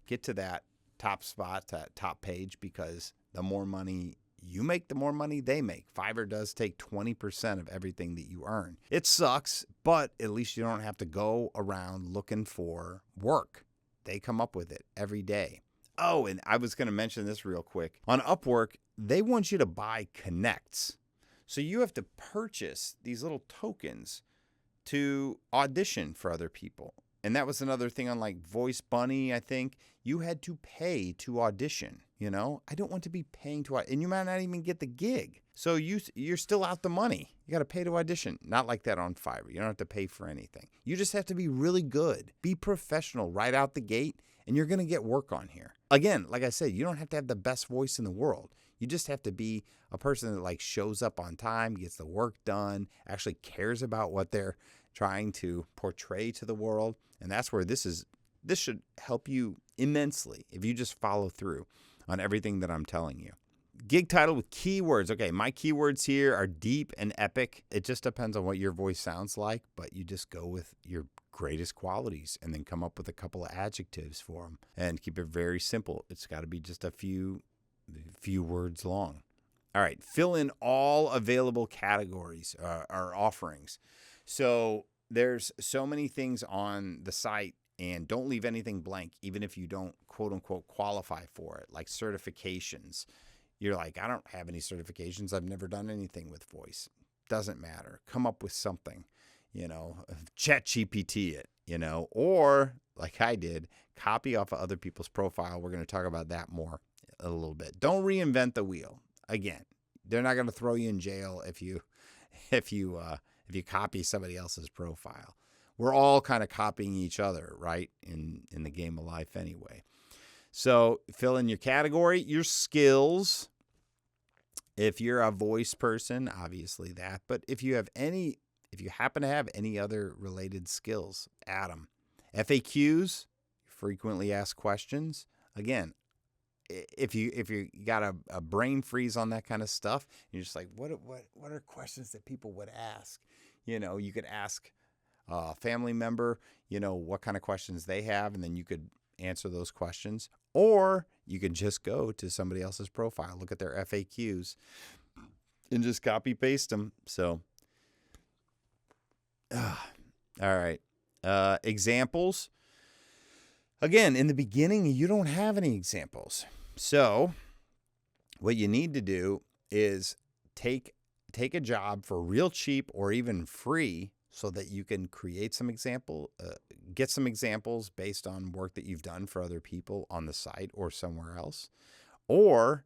get to that top spot, that top page, because the more money you make, the more money they make. Fiverr does take 20% of everything that you earn. It sucks, but at least you don't have to go around looking for work. They come up with it every day. Oh, and I was going to mention this real quick. On Upwork, they want you to buy connects. So you have to purchase these little tokens to audition for other people. And that was another thing on like Voice Bunny, I think. You had to pay to audition, I don't want to be paying to audition. And you might not even get the gig. So you're still out the money. You got to pay to audition. Not like that on Fiverr. You don't have to pay for anything. You just have to be really good. Be professional right out the gate, and you're going to get work on here. Again, like I said, you don't have to have the best voice in the world. You just have to be a person that shows up on time, gets the work done, actually cares about what they're trying to portray to the world. And that's where this should help you immensely if you just follow through on everything that I'm telling you. Gig title with keywords. Okay, my keywords here are deep and epic. It just depends on what your voice sounds like, but you just go with your greatest qualities and then come up with a couple of adjectives for them and keep it very simple. It's got to be just a few words long. All right, fill in all available categories or offerings. So there's so many things on the site, and don't leave anything blank, even if you don't quote unquote qualify for it, like certifications. You're like, I don't have any certifications. I've never done anything with voice. Doesn't matter. Come up with something, chat GPT it, or like I did, copy off of other people's profile. We're going to talk about that more a little bit. Don't reinvent the wheel. Again, they're not going to throw you in jail if you copy somebody else's profile. We're all kind of copying each other, right? In the game of life anyway. So fill in your category, your skills. If you're a voice person, obviously that. But if you happen to have any other related skills, add them. FAQs, frequently asked questions. Again, if you got a brain freeze on that kind of stuff, you're just like, what are questions that people would ask? You could ask a family member, what kind of questions they have, and then you could answer those questions. Or you can just go to somebody else's profile, look at their FAQs, and just copy paste them. So, all right. Examples. Again, in the beginning, you don't have any examples. So what you need to do is take a job for real cheap or even free so that you can create some get some examples based on work that you've done for other people on the site or somewhere else. Or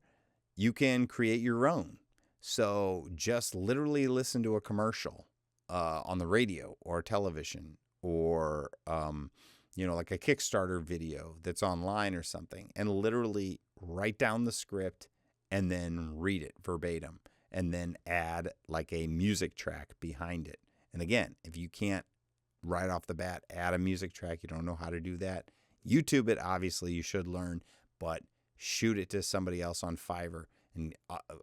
you can create your own. So just literally listen to a commercial on the radio or television or, like a Kickstarter video that's online or something, and literally write down the script and then read it verbatim and then add like a music track behind it. And again, if you can't right off the bat add a music track, you don't know how to do that, YouTube it. Obviously, you should learn, but shoot it to somebody else on Fiverr and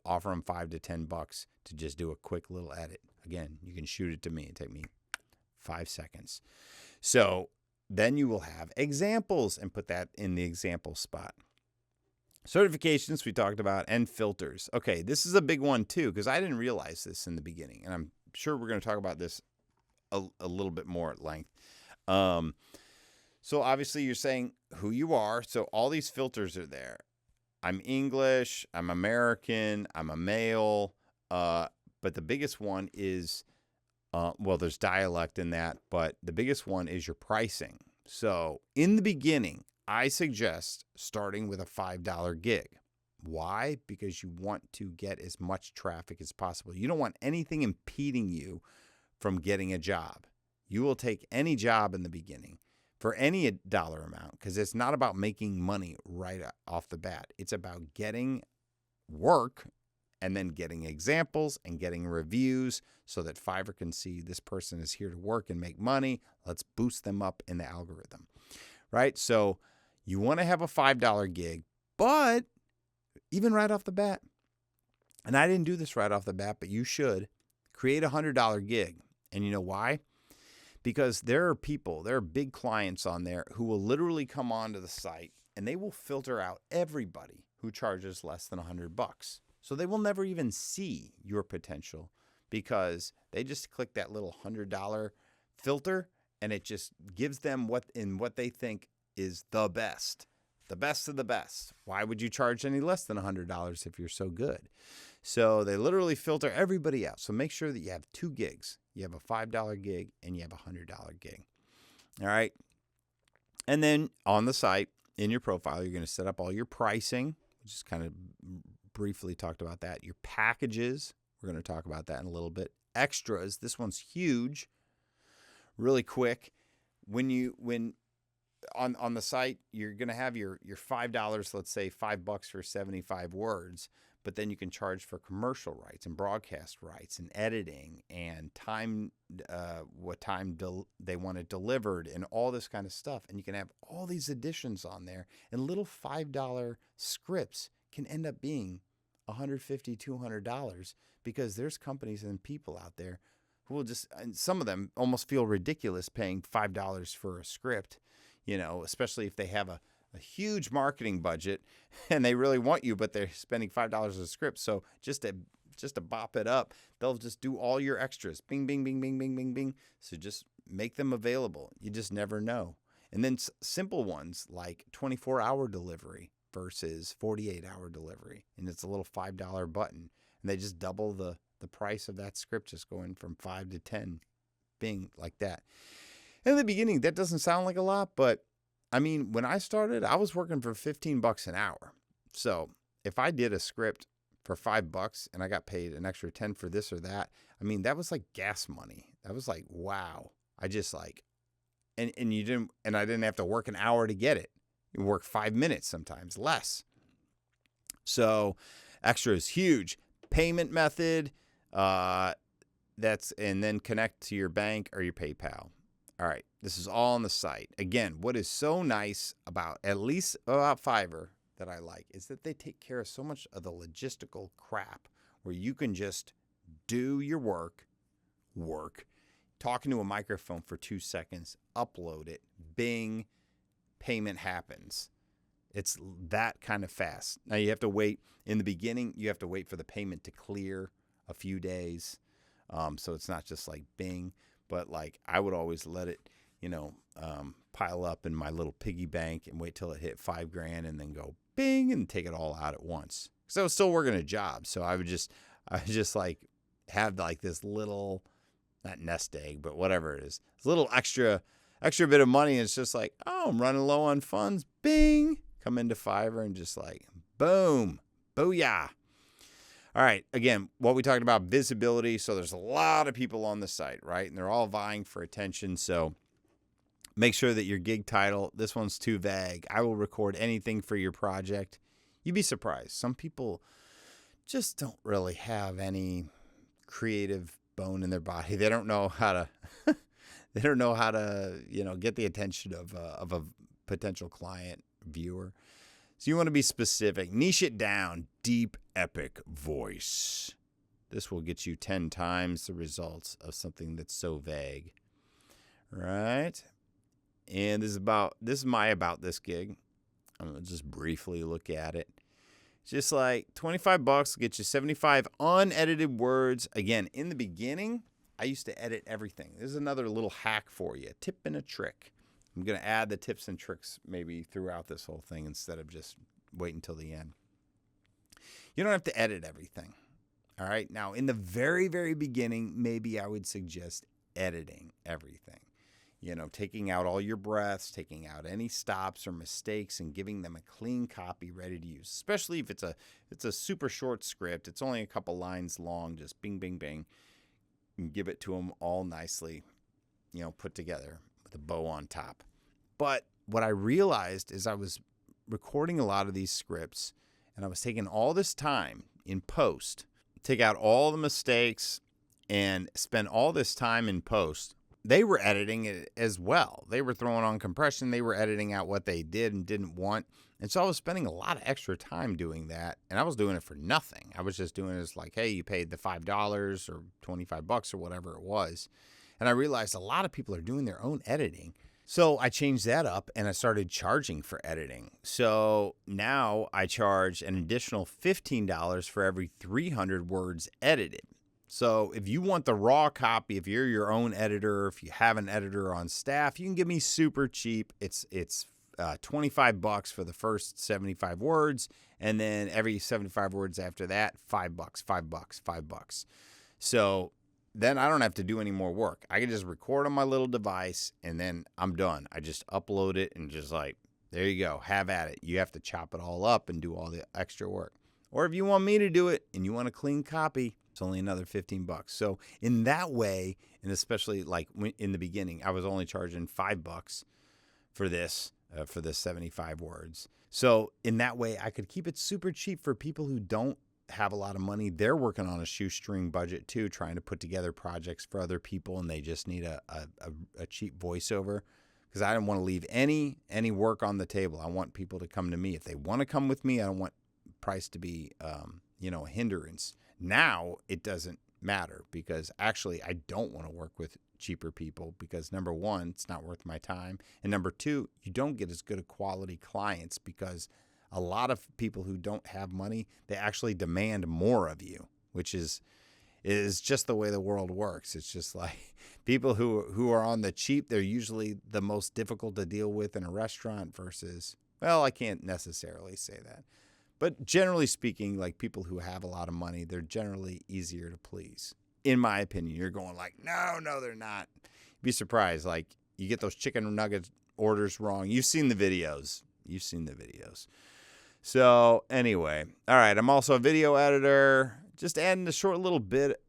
offer them $5 to $10 to just do a quick little edit. Again, you can shoot it to me. It take me 5 seconds. So then you will have examples and put that in the example spot. Certifications we talked about, and filters. Okay, this is a big one too, because I didn't realize this in the beginning, and I'm sure we're going to talk about this a little bit more at length. So obviously you're saying who you are. So all these filters are there. I'm English, I'm American, I'm a male. But the biggest one is, there's dialect in that, but the biggest one is your pricing. So in the beginning, I suggest starting with a $5 gig. Why? Because you want to get as much traffic as possible. You don't want anything impeding you from getting a job. You will take any job in the beginning for any dollar amount, because it's not about making money right off the bat. It's about getting work and then getting examples and getting reviews so that Fiverr can see this person is here to work and make money. Let's boost them up in the algorithm, right? So you want to have a $5 gig, but even right off the bat, and I didn't do this right off the bat, but you should create a $100 gig. And you know why? Because there are big clients on there who will literally come onto the site and they will filter out everybody who charges less than $100. So they will never even see your potential because they just click that little $100 filter and it just gives them what they think is the best of the best. Why would you charge any less than $100 if you're so good? So they literally filter everybody out. So make sure that you have 2 gigs. You have a $5 gig and you have a $100 gig. All right. And then on the site, in your profile, you're going to set up all your pricing. Just kind of briefly talked about that. Your packages. We're going to talk about that in a little bit. Extras. This one's huge. Really quick. When on the site, you're going to have your $5, let's say $5 for 75 words, but then you can charge for commercial rights and broadcast rights and editing and time, what time they want it delivered and all this kind of stuff. And you can have all these additions on there, and little $5 scripts can end up being $150, $200 because there's companies and people out there who will just, and some of them almost feel ridiculous paying $5 for a script, especially if they have a huge marketing budget and they really want you, but they're spending $5 a script. So just to bop it up, they'll just do all your extras. Bing, bing, bing, bing, bing, bing, bing. So just make them available. You just never know. And then simple ones like 24-hour delivery versus 48-hour delivery. And it's a little $5 button. And they just double the price of that script, just going from 5 to 10, bing, like that. In the beginning, that doesn't sound like a lot, but I mean, when I started, I was working for $15 an hour. So if I did a script for $5 and I got paid an extra 10 for this or that, I mean, that was like gas money. That was like, wow. I just like, and I didn't have to work an hour to get it. You work 5 minutes, sometimes less. So extra is huge. Payment method, and then connect to your bank or your PayPal. All right, this is all on the site. Again, what is so nice about Fiverr that I like is that they take care of so much of the logistical crap where you can just do your work, talking to a microphone for 2 seconds, upload it, bing, payment happens. It's that kind of fast. Now you have to wait. In the beginning, you have to wait for the payment to clear a few days. So it's not just like bing. But like I would always let it, pile up in my little piggy bank and wait till it hit $5,000 and then go bing and take it all out at once. Because I was still working a job, so I would just like have like this little, not nest egg, but whatever it is, this little extra bit of money. And it's just like, oh, I'm running low on funds. Bing, come into Fiverr and just like boom, booyah. All right, again, what we talked about, visibility. So there's a lot of people on the site, right? And they're all vying for attention. So make sure that your gig title, this one's too vague. I will record anything for your project. You'd be surprised. Some people just don't really have any creative bone in their body. They don't know how to get the attention of a potential client, viewer. So you want to be specific. Niche it down. Deep, epic voice. This will get you 10 times the results of something that's so vague. Right? And this is my about this gig. I'm going to just briefly look at it. Just like $25 will get you 75 unedited words. Again, in the beginning, I used to edit everything. This is another little hack for you. A tip and a trick. I'm going to add the tips and tricks maybe throughout this whole thing instead of just waiting until the end. You don't have to edit everything. All right. Now, in the very, very beginning, maybe I would suggest editing everything. Taking out all your breaths, taking out any stops or mistakes, and giving them a clean copy ready to use. Especially if it's a super short script. It's only a couple lines long. Just bing, bing, bing. And give it to them all nicely, put together with a bow on top. But what I realized is I was recording a lot of these scripts, and I was taking all this time in post take out all the mistakes, and spend all this time in post, they were editing it as well. They were throwing on compression. They were editing out what they did and didn't want. And so I was spending a lot of extra time doing that, and I was doing it for nothing. I was just doing it as like, hey, you paid the $5 or $25 or whatever it was. And I realized a lot of people are doing their own editing. So I changed that up and I started charging for editing. So now I charge an additional $15 for every 300 words edited. So if you want the raw copy, if you're your own editor, if you have an editor on staff, you can give me super cheap. It's $25 for the first 75 words, and then every 75 words after that, $5. So then I don't have to do any more work. I can just record on my little device, and then I'm done. I just upload it and just like, there you go, have at it. You have to chop it all up and do all the extra work. Or if you want me to do it and you want a clean copy, it's only another $15. So in that way, and especially like in the beginning, I was only charging $5 for this 75 words. So in that way, I could keep it super cheap for people who don't have a lot of money. They're working on a shoestring budget too, trying to put together projects for other people, and they just need a cheap voiceover, because I don't want to leave any work on the table. I want people to come to me. If they want to come with me, I don't want price to be a hindrance. Now it doesn't matter, because actually I don't want to work with cheaper people, because number one, it's not worth my time, and number two, you don't get as good a quality clients, because a lot of people who don't have money, they actually demand more of you, which is just the way the world works. It's just like people who are on the cheap, they're usually the most difficult to deal with in a restaurant versus, well, I can't necessarily say that. But generally speaking, like people who have a lot of money, they're generally easier to please. In my opinion, you're going like, no, they're not. You'd be surprised. Like you get those chicken nugget orders wrong. You've seen the videos. So anyway, all right. I'm also a video editor. Just adding a short little bit.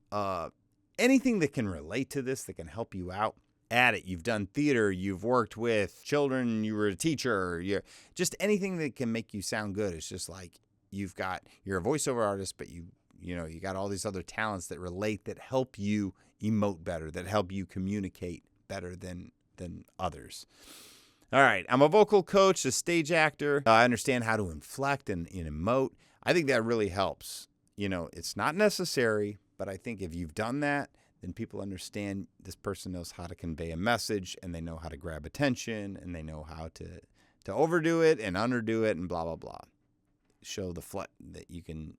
Anything that can relate to this, that can help you out, add it. You've done theater. You've worked with children. You were a teacher. You're just anything that can make you sound good. It's just like you're a voiceover artist, but you got all these other talents that relate, that help you emote better, that help you communicate better than others. All right. I'm a vocal coach, a stage actor. I understand how to inflect and emote. I think that really helps. It's not necessary, but I think if you've done that, then people understand this person knows how to convey a message, and they know how to grab attention, and they know how to overdo it and underdo it and blah, blah, blah. Show that you can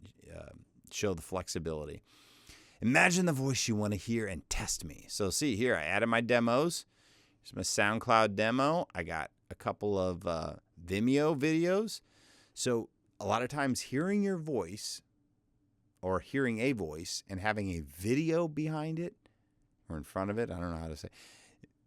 show the flexibility. Imagine the voice you want to hear and test me. So see here, I added my demos. Here's my SoundCloud demo. I got a couple of Vimeo videos. So a lot of times hearing your voice or hearing a voice and having a video behind it or in front of it, I don't know how to say,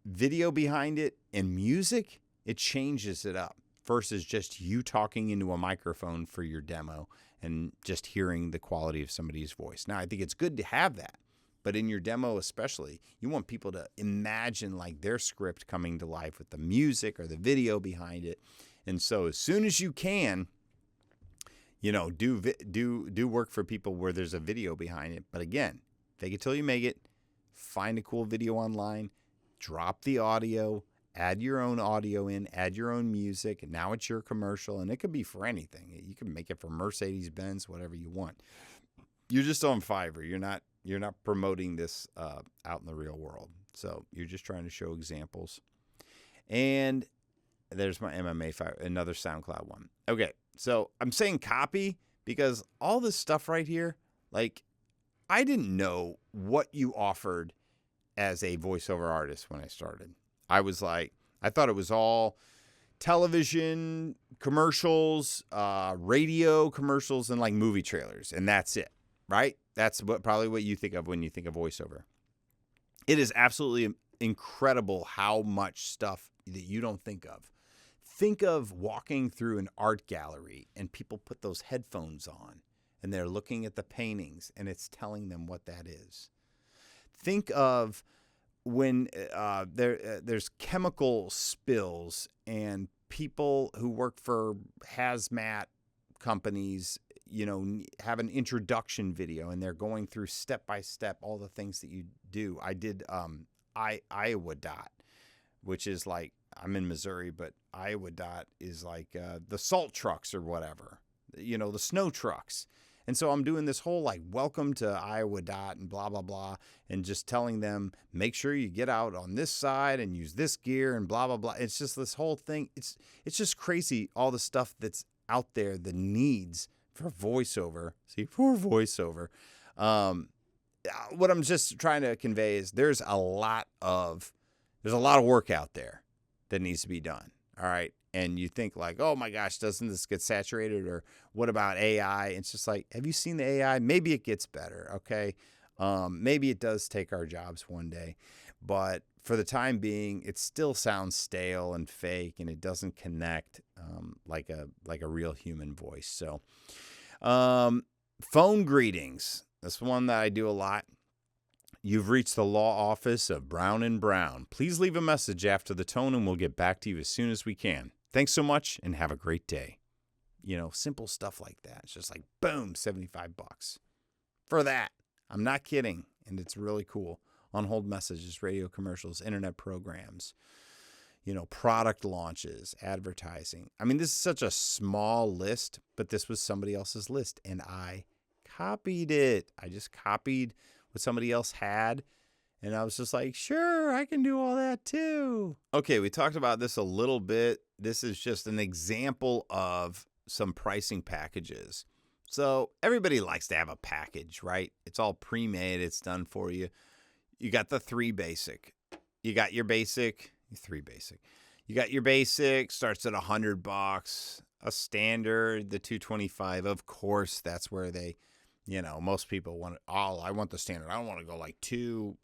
video behind it and music, it changes it up versus just you talking into a microphone for your demo and just hearing the quality of somebody's voice. Now, I think it's good to have that. But in your demo especially, you want people to imagine like their script coming to life with the music or the video behind it. And so as soon as you can, do work for people where there's a video behind it. But again, fake it till you make it. Find a cool video online. Drop the audio. Add your own audio in. Add your own music. And now it's your commercial. And it could be for anything. You can make it for Mercedes-Benz, whatever you want. You're just on Fiverr. You're not promoting this out in the real world. So you're just trying to show examples. And there's my MMA file, another SoundCloud one. Okay, so I'm saying copy because all this stuff right here, like I didn't know what you offered as a voiceover artist when I started. I was like, I thought it was all television commercials, radio commercials, and like movie trailers, and that's it. Right? That's probably what you think of when you think of voiceover. It is absolutely incredible how much stuff that you don't think of. Think of walking through an art gallery and people put those headphones on and they're looking at the paintings and it's telling them what that is. Think of when there's chemical spills and people who work for hazmat companies, have an introduction video and they're going through step by step all the things that you do. I did Iowa Dot, which is like, I'm in Missouri, but Iowa Dot is like the salt trucks or whatever, the snow trucks. And so I'm doing this whole like welcome to Iowa Dot and blah, blah, blah, and just telling them, make sure you get out on this side and use this gear and blah, blah, blah. It's just this whole thing. It's just crazy, all the stuff that's out there, the needs for voiceover. What I'm just trying to convey is there's a lot of work out there that needs to be done. All right. And you think like, oh my gosh, doesn't this get saturated? Or what about AI? It's just like, have you seen the AI? Maybe it gets better. Okay. Maybe it does take our jobs one day, but for the time being, it still sounds stale and fake, and it doesn't connect like a real human voice. So, phone greetings. That's one that I do a lot. You've reached the law office of Brown & Brown. Please leave a message after the tone, and we'll get back to you as soon as we can. Thanks so much, and have a great day. Simple stuff like that. It's just like, boom, $75 for that. I'm not kidding, and it's really cool. On-hold messages, radio commercials, internet programs, product launches, advertising. I mean, this is such a small list, but this was somebody else's list, and I copied it. I just copied what somebody else had, and I was just like, sure, I can do all that too. Okay, we talked about this a little bit. This is just an example of some pricing packages. So everybody likes to have a package, right? It's all pre-made. It's done for you. You got the 3 basic. You got your basic, 3 basic. You got your basic, starts at $100. A standard, the $225. Of course, that's where they, most people want it. Oh, I want the standard. I don't want to go like 2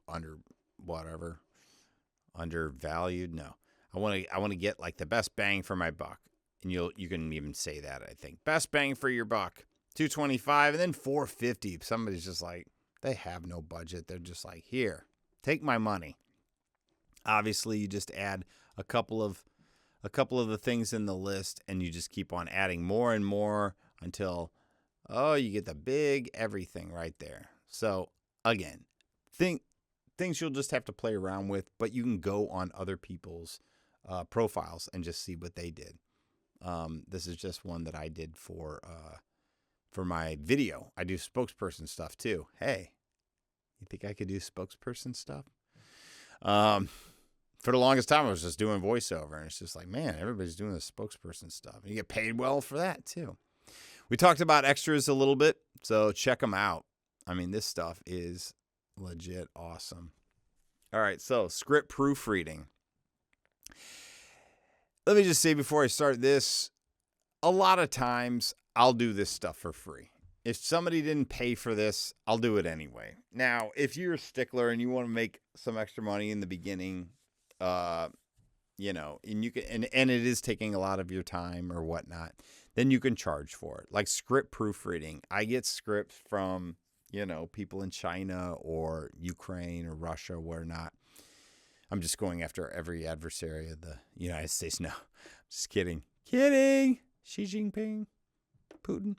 undervalued. No, I want to get like the best bang for my buck. And you can even say that, I think. Best bang for your buck. $225 and then $450. Somebody's just like, they have no budget. They're just like, here, take my money. Obviously, you just add a couple of the things in the list, and you just keep on adding more and more until, you get the big everything right there. So again, things you'll just have to play around with, but you can go on other people's profiles and just see what they did. This is just one that I did for my video. I do spokesperson stuff too. Hey, you think I could do spokesperson stuff? For the longest time, I was just doing voiceover, and it's just like, man, everybody's doing the spokesperson stuff. And you get paid well for that too. We talked about extras a little bit, so check them out. I mean, this stuff is legit awesome. All right, so script proofreading. Let me just say before I start this, a lot of times I'll do this stuff for free. If somebody didn't pay for this, I'll do it anyway. Now, if you're a stickler and you want to make some extra money in the beginning, and you can, and it is taking a lot of your time or whatnot, then you can charge for it. Like script proofreading. I get scripts from, people in China or Ukraine or Russia or whatnot. I'm just going after every adversary of the United States. No, just kidding. Kidding. Xi Jinping, Putin.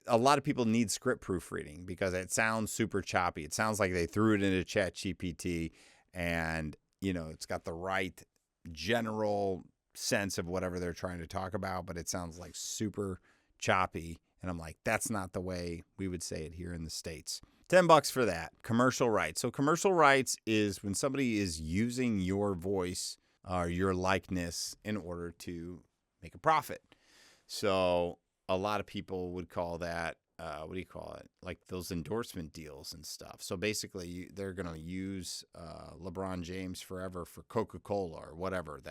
A lot of people need script proofreading because it sounds super choppy. It sounds like they threw it into ChatGPT and, it's got the right general sense of whatever they're trying to talk about, but it sounds like super choppy. And I'm like, that's not the way we would say it here in the States. $10 for that. Commercial rights. So commercial rights is when somebody is using your voice or your likeness in order to make a profit. So a lot of people would call that, what do you call it? Like those endorsement deals and stuff. So basically they're going to use LeBron James forever for Coca-Cola or whatever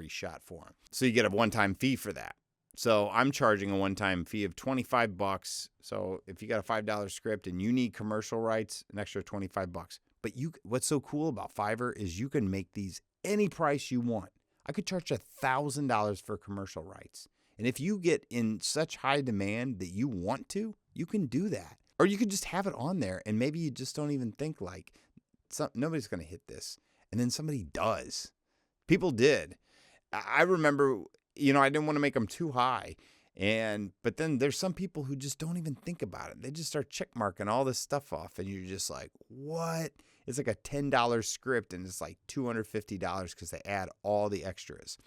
he shot for him. So you get a one-time fee for that. So I'm charging a one-time fee of $25. So if you got a $5 script and you need commercial rights, an extra $25. But what's so cool about Fiverr is you can make these any price you want. I could charge $1,000 for commercial rights. And if you get in such high demand that you want to, you can do that. Or you could just have it on there and maybe you just don't even think like, nobody's going to hit this. And then somebody does. People did. I remember I didn't want to make them too high. But then there's some people who just don't even think about it. They just start check marking all this stuff off, and you're just like, what? It's like a $10 script, and it's like $250 because they add all the extras.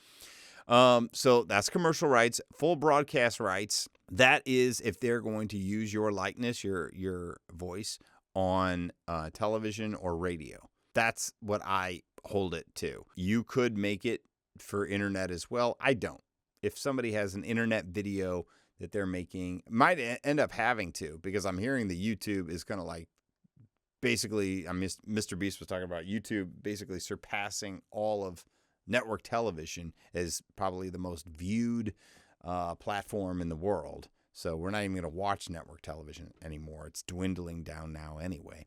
So that's commercial rights. Full broadcast rights, that is if they're going to use your likeness, your voice on television or radio. That's what I hold it to. You could make it for internet as well. I don't. If somebody has an internet video that they're making, might end up having to, because I'm hearing the YouTube is going to like basically, Mr. Beast was talking about YouTube basically surpassing all of network television as probably the most viewed platform in the world. So we're not even going to watch network television anymore. It's dwindling down now anyway.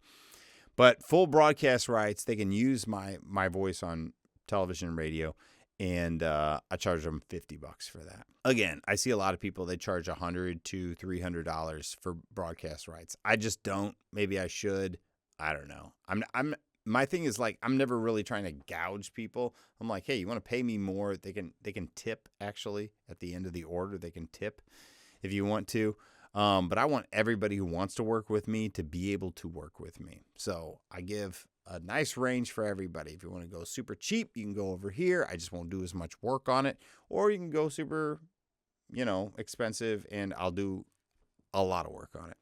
But full broadcast rights, they can use my voice on television and radio. And I charge them $50 for that. Again, I see a lot of people, they charge $100 to $300 for broadcast rights. I just don't. Maybe I should. I don't know. My thing is like, I'm never really trying to gouge people. I'm like, hey, you want to pay me more? They can tip actually at the end of the order. They can tip if you want to. But I want everybody who wants to work with me to be able to work with me. So I give a nice range for everybody. If you want to go super cheap, you can go over here. I just won't do as much work on it. Or you can go super, expensive, and I'll do a lot of work on it.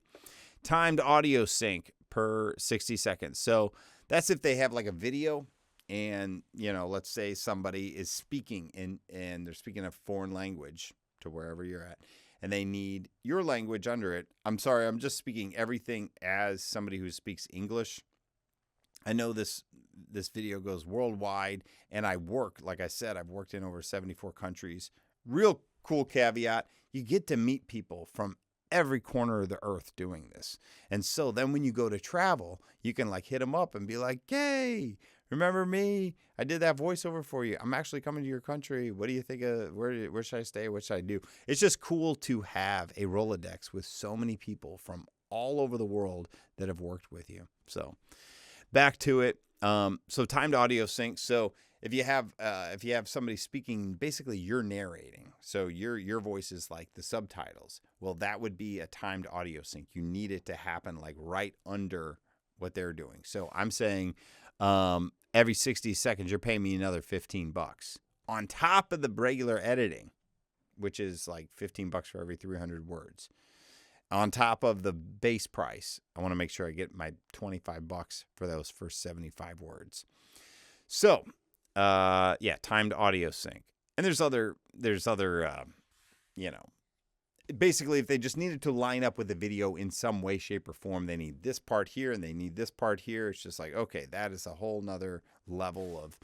Timed audio sync per 60 seconds. So that's if they have like a video and, let's say somebody is speaking and they're speaking a foreign language to wherever you're at, and they need your language under it. I'm sorry, I'm just speaking everything as somebody who speaks English. I know this video goes worldwide, and like I said, I've worked in over 74 countries. Real cool caveat, you get to meet people from every corner of the earth doing this. And so then when you go to travel, you can like hit them up and be like, hey, remember me? I did that voiceover for you. I'm actually coming to your country. What do you think of, where should I stay? What should I do? It's just cool to have a Rolodex with so many people from all over the world that have worked with you. So back to it. So timed audio sync. So if you have somebody speaking, basically you're narrating. So your voice is like the subtitles. Well, that would be a timed audio sync. You need it to happen like right under what they're doing. So I'm saying every 60 seconds, you're paying me another $15 on top of the regular editing, which is like $15 for every 300 words. On top of the base price, I want to make sure I get my $25 for those first 75 words. So, timed audio sync. And there's other, basically if they just needed to line up with the video in some way, shape, or form, they need this part here and they need this part here. It's just like, okay, that is a whole nother level of,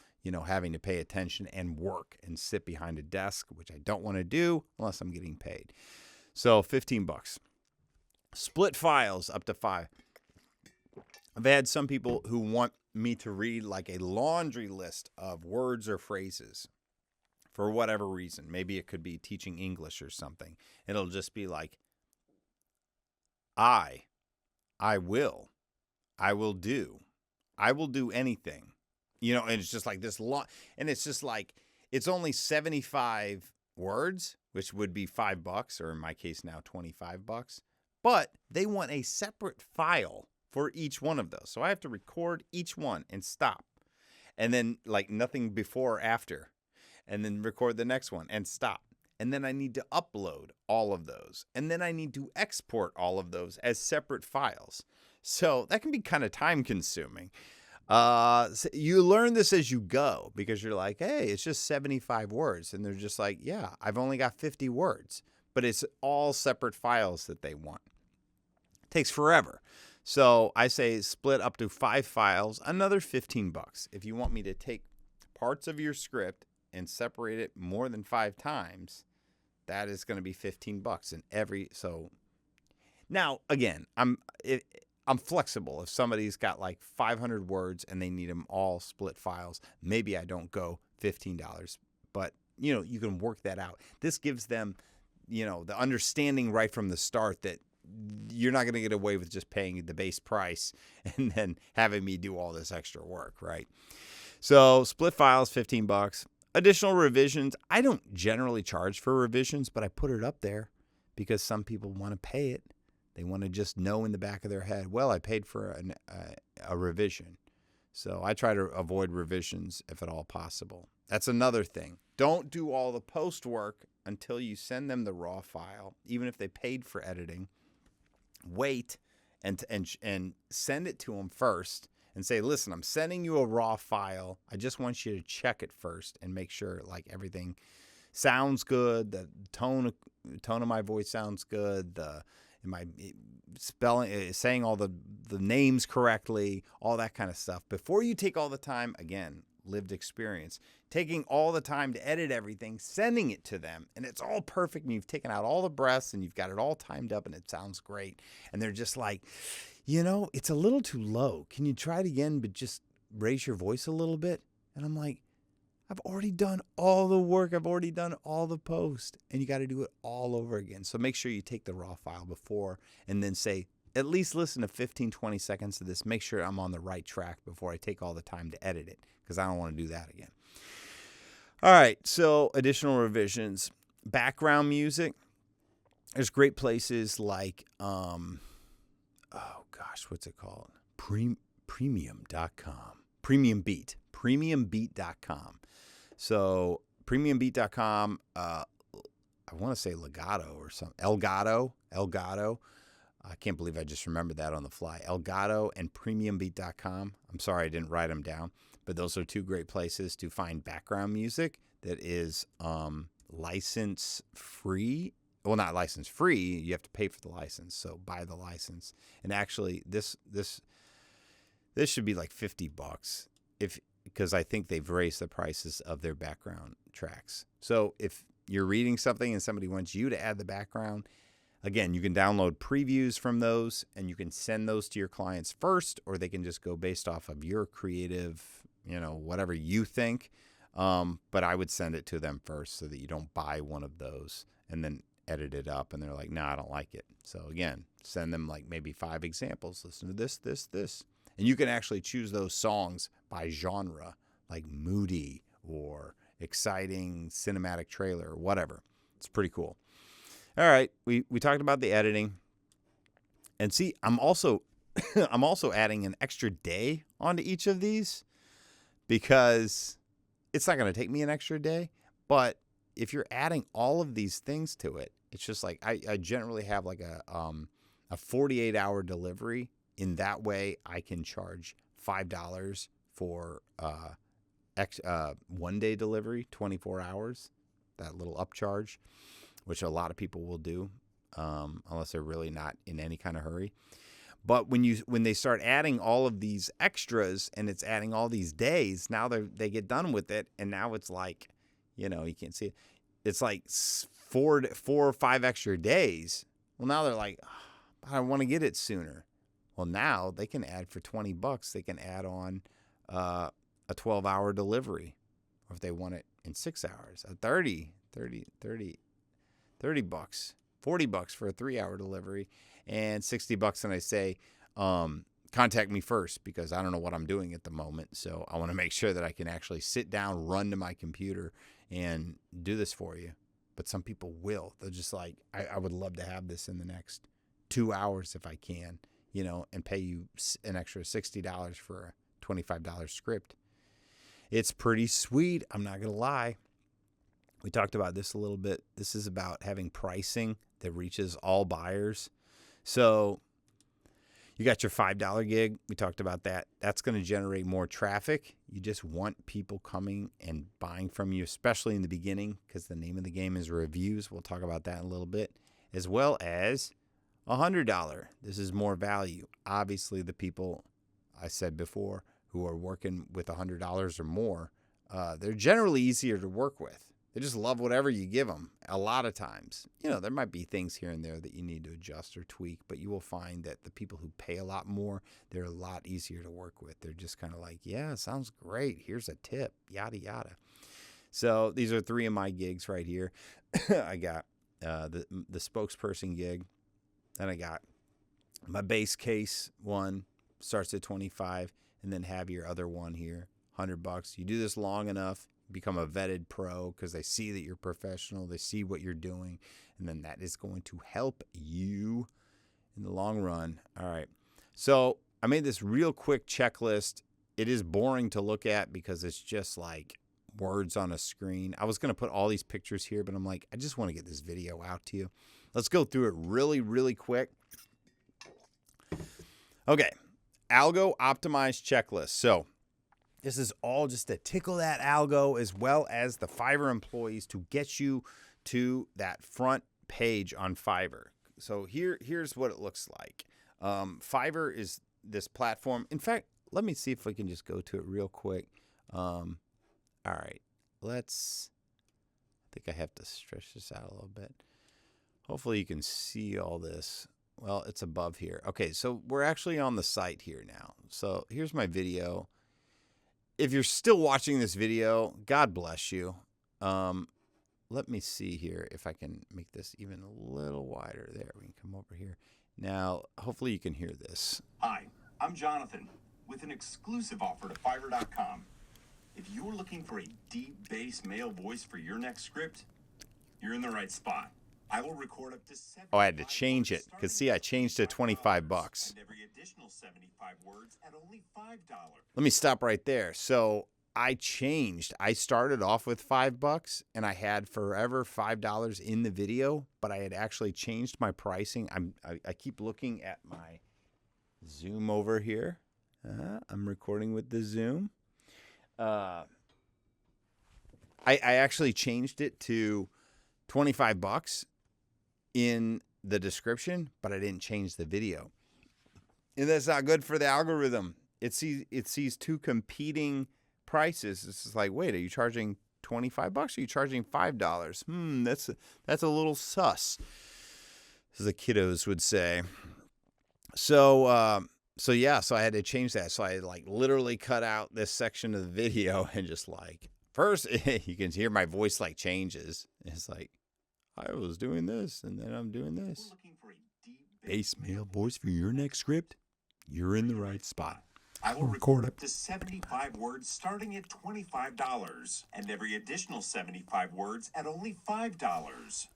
having to pay attention and work and sit behind a desk, which I don't want to do unless I'm getting paid. So $15. Split files up to 5. I've had some people who want me to read like a laundry list of words or phrases for whatever reason. Maybe it could be teaching English or something. It'll just be like, I will do anything. And it's just like this long, and it's just like, it's only 75 words, which would be $5, or in my case now, $25. But they want a separate file for each one of those. So I have to record each one and stop. And then like nothing before or after. And then record the next one and stop. And then I need to upload all of those. And then I need to export all of those as separate files. So that can be kind of time consuming. So you learn this as you go because you're like, hey, it's just 75 words. And they're just like, yeah, I've only got 50 words. But it's all separate files that they want. Takes forever. So I say split up to 5 files, another $15. If you want me to take parts of your script and separate it more than 5 times, that is going to be $15 so now again, I'm flexible. If somebody's got like 500 words and they need them all split files, maybe I don't go $15, but you can work that out. This gives them the understanding right from the start that you're not going to get away with just paying the base price and then having me do all this extra work, right? So split files, $15. Additional revisions. I don't generally charge for revisions, but I put it up there because some people want to pay it. They want to just know in the back of their head, well, I paid for a revision. So I try to avoid revisions if at all possible. That's another thing. Don't do all the post work until you send them the raw file, even if they paid for editing. Wait and send it to them first and say, listen, I'm sending you a raw file. I just want you to check it first and make sure like everything sounds good. The tone of my voice sounds good. Am I saying all the names correctly, all that kind of stuff. Before you take all the time, again, lived experience, taking all the time to edit everything, sending it to them, and it's all perfect, and you've taken out all the breaths, and you've got it all timed up, and it sounds great. And they're just like, it's a little too low. Can you try it again, but just raise your voice a little bit? And I'm like, I've already done all the work. I've already done all the post, and you got to do it all over again. So make sure you take the raw file before and then say, at least listen to 15, 20 seconds of this. Make sure I'm on the right track before I take all the time to edit it, because I don't want to do that again. All right, so additional revisions. Background music. There's great places like, what's it called? Premium.com. Premium Beat. Premiumbeat.com. So premiumbeat.com, I want to say Legato or something. Elgato. I can't believe I just remembered that on the fly. Elgato and premiumbeat.com. I'm sorry I didn't write them down, but those are two great places to find background music that is license free. Well, not license free. You have to pay for the license. So buy the license. And actually, this should be like $50 because I think they've raised the prices of their background tracks. So if you're reading something and somebody wants you to add the background, again, you can download previews from those and you can send those to your clients first, or they can just go based off of your creative, whatever you think. But I would send it to them first so that you don't buy one of those and then edit it up and they're like, no, I don't like it. So again, send them like maybe 5 examples. Listen to this. And you can actually choose those songs by genre, like moody or exciting cinematic trailer or whatever. It's pretty cool. All right, we talked about the editing. And see, I'm also adding an extra day onto each of these because it's not going to take me an extra day. But if you're adding all of these things to it, it's just like I generally have like a 48-hour delivery. In that way, I can charge $5 for 1-day delivery, 24 hours, that little upcharge, which a lot of people will do unless they're really not in any kind of hurry. But when they start adding all of these extras and it's adding all these days, now they get done with it, and now it's like, you can't see it. It's like 4 or 5 extra days. Well, now they're like, I want to get it sooner. Well, now they can add for $20. They can add on a 12-hour delivery, or if they want it in 6 hours, a $30, $40 for a 3-hour delivery, and $60. And I say, contact me first because I don't know what I'm doing at the moment. So I want to make sure that I can actually sit down, run to my computer, and do this for you. But some people will. They're just like, I would love to have this in the next 2 hours if I can. And pay you an extra $60 for a $25 script. It's pretty sweet. I'm not going to lie. We talked about this a little bit. This is about having pricing that reaches all buyers. So you got your $5 gig. We talked about that. That's going to generate more traffic. You just want people coming and buying from you, especially in the beginning, because the name of the game is reviews. We'll talk about that in a little bit, as well as $100. This is more value. Obviously, the people I said before who are working with $100 or more, they're generally easier to work with. They just love whatever you give them. A lot of times, there might be things here and there that you need to adjust or tweak, but you will find that the people who pay a lot more, they're a lot easier to work with. They're just kind of like, yeah, sounds great. Here's a tip, yada, yada. So these are 3 of my gigs right here. I got the spokesperson gig. Then I got my base case one, starts at $25, and then have your other one here, $100. You do this long enough, become a vetted pro because they see that you're professional. They see what you're doing. And then that is going to help you in the long run. All right. So I made this real quick checklist. It is boring to look at because it's just like words on a screen. I was going to put all these pictures here, but I'm like, I just want to get this video out to you. Let's go through it really, really quick. Okay. Algo optimized checklist. So this is all just to tickle that algo as well as the Fiverr employees to get you to that front page on Fiverr. So here's what it looks like. Fiverr is this platform. In fact, let me see if we can just go to it real quick. All right, I think I have to stretch this out a little bit. Hopefully you can see all this. Well, it's above here. Okay, so we're actually on the site here now. So here's my video. If you're still watching this video, God bless you. Let me see here if I can make this even a little wider. There, we can come over here. Now, hopefully you can hear this. Hi, I'm Jonathan with an exclusive offer to Fiverr.com. If you're looking for a deep bass male voice for your next script, you're in the right spot. I will record up to 7. Oh, I had to change it because see, I changed to $25. And every additional 75 words at only $5. Let me stop right there. So I changed. I started off with $5 and I had forever $5 in the video, but I had actually changed my pricing. I keep looking at my Zoom over here. I'm recording with the Zoom. I actually changed it to $25 in the description, but I didn't change the video. And that's not good for the algorithm. It sees two competing prices. It's just like, wait, are you charging $25 or are you charging $5? That's a little sus, as the kiddos would say. So I had to change that. So I like literally cut out this section of the video and just like, first you can hear my voice like changes. It's like, I was doing this and then I'm doing this. Bass male voice for your next script? You're in the right spot. I will record up to 75 words starting at $25 and every additional 75 words at only $5.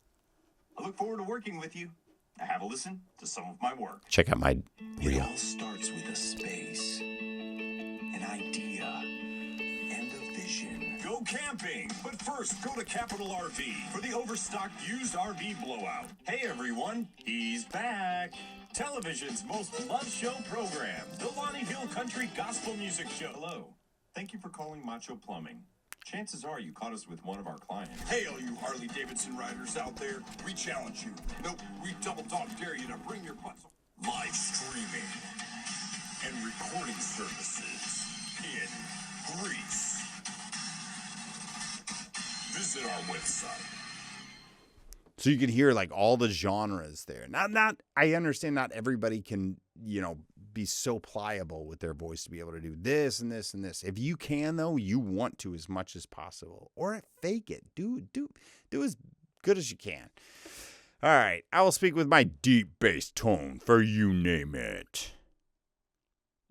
I look forward to working with you. Now have a listen to some of my work. Check out my It reel. all starts with a space, an idea, and a vision. Go camping, but first go to Capital RV for the overstocked used RV blowout. Hey everyone, he's back. Television's most loved show program, the Lonnieville Country Gospel Music Show. Hello, thank you for calling Macho Plumbing. Chances are you caught us with one of our clients. Hey, all you Harley-Davidson riders out there, we challenge you. Nope, we double-dog dare you to bring your butts. Live streaming and recording services in Greece. Visit our website. So you could hear like all the genres there. I understand not everybody can, be so pliable with their voice to be able to do this and this and this. If you can though, you want to as much as possible. Or fake it. Do as good as you can. All right. I will speak with my deep bass tone for you name it.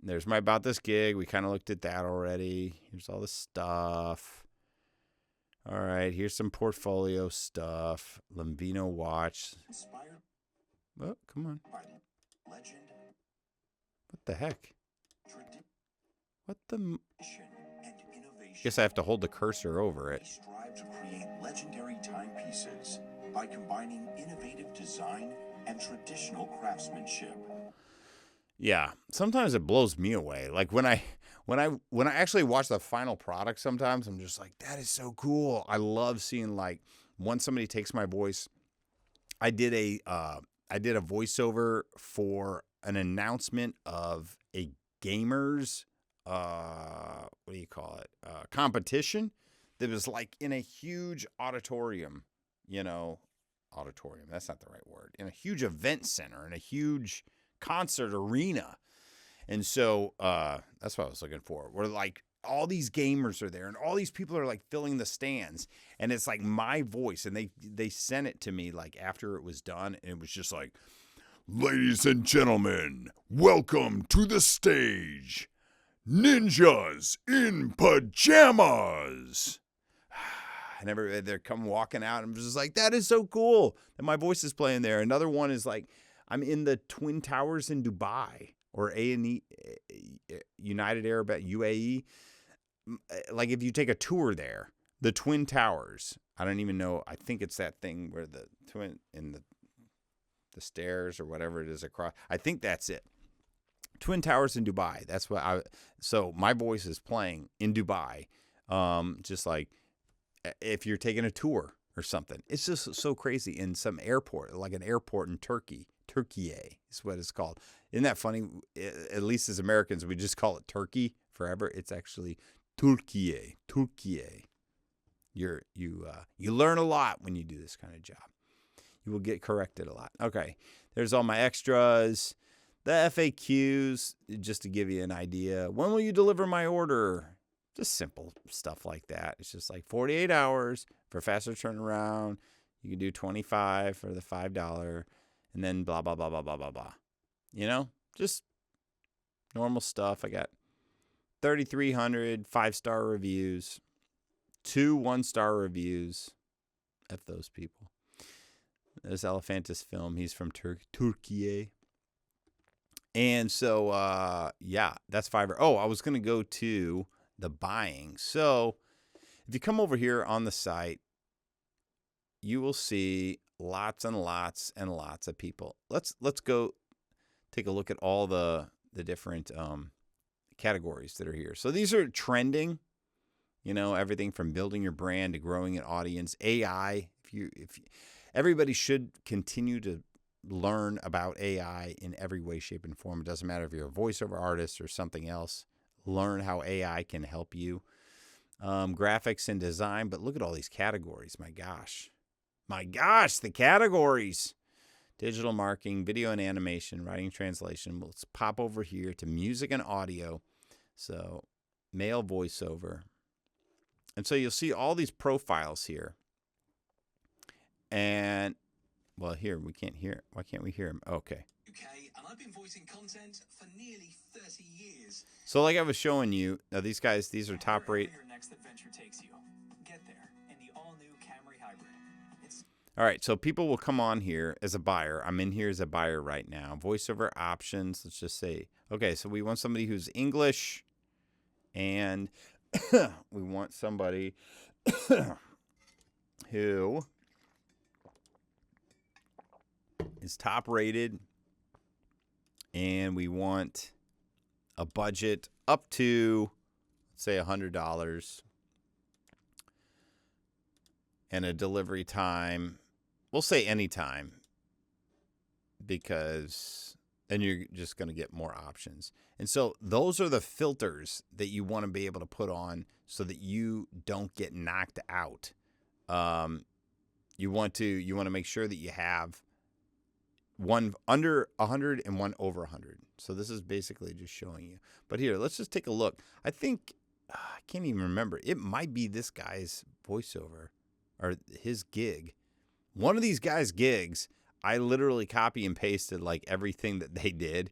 There's my About This Gig. We kind of looked at that already. Here's all the stuff. All right, here's some portfolio stuff. Lambino watch. Inspired Oh, come on. by legend, What the heck? What the? tradition, and innovation. Guess I have to hold the cursor over We it. strive to create legendary timepieces by combining innovative design and traditional craftsmanship. Yeah, sometimes it blows me away. Like when I actually watch the final product, sometimes I'm just like, that is so cool. I love seeing like once somebody takes my voice. I did a voiceover for an announcement of a gamers competition that was like in a huge auditorium, auditorium. That's not the right word. In a huge event center, in a huge concert arena. And so that's what I was looking for. Where like all these gamers are there and all these people are like filling the stands and it's like my voice and they sent it to me like after it was done and it was just like, Ladies and gentlemen, welcome to the stage. Ninjas in pajamas. and they're come walking out. I'm just like, that is so cool that my voice is playing there. Another one is like, I'm in the Twin Towers in Dubai, or A&E, United Arab, UAE. Like if you take a tour there, the Twin Towers, I don't even know. I think it's that thing where the twin in the stairs or whatever it is across. I think that's it. Twin Towers in Dubai. That's what so my voice is playing in Dubai. Just like if you're taking a tour or something. It's just so crazy. In some airport, like an airport in Turkey is what it's called. Isn't that funny? At least as Americans, we just call it Turkey forever. It's actually Turkiye. You learn a lot when you do this kind of job. You will get corrected a lot. Okay, there's all my extras. The FAQs, just to give you an idea. When will you deliver my order? Just simple stuff like that. It's just like 48 hours for faster turnaround. You can do 25 for the $5, and then blah, blah, blah, blah, blah, blah, blah. You know, just normal stuff. I got 3,300 5-star reviews, 2 1-star reviews. F those people. There's Elephantis Film. He's from Turkey. And so, yeah, that's Fiverr. Oh, I was going to go to the buying. So if you come over here on the site, you will see lots and lots and lots of people. Let's go take a look at all the different categories that are here. So these are trending, you know, everything from building your brand to growing an audience. AI, if everybody should continue to learn about AI in every way, shape, and form. It doesn't matter if you're a voiceover artist or something else. Learn how AI can help you. Graphics and design, but look at all these categories. My gosh, the categories. Digital marketing, video and animation, writing, translation. Let's pop over here to music and audio. So male voiceover. And so you'll see all these profiles here. And well, here, we can't hear. Why can't we hear him? Okay. UK, and I've been voicing content for nearly 30 years. So like I was showing you, now these guys, these are top rate. Your next adventure takes you. Get there in the all-new Camry Hybrid. All right, so people will come on here as a buyer. I'm in here as a buyer right now. Voiceover options, let's just say, okay, so we want somebody who's English, and we want somebody who is top rated, and we want a budget up to, let's say, $100, and a delivery time, we'll say anytime, because then you're just going to get more options. And so those are the filters that you want to be able to put on so that you don't get knocked out. You want to make sure that you have one under 100 and one over 100. So this is basically just showing you. But here, let's just take a look. I think, I can't even remember. It might be this guy's voiceover or his gig. One of these guys' gigs, I literally copy and pasted like everything that they did.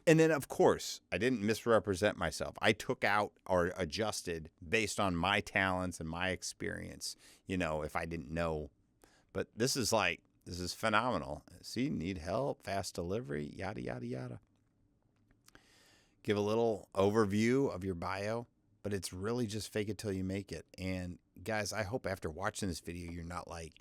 And then, of course, I didn't misrepresent myself. I took out or adjusted based on my talents and my experience, you know, if I didn't know. But this is phenomenal. See, need help, fast delivery, yada, yada, yada. Give a little overview of your bio, but it's really just fake it till you make it. And guys, I hope after watching this video, you're not like,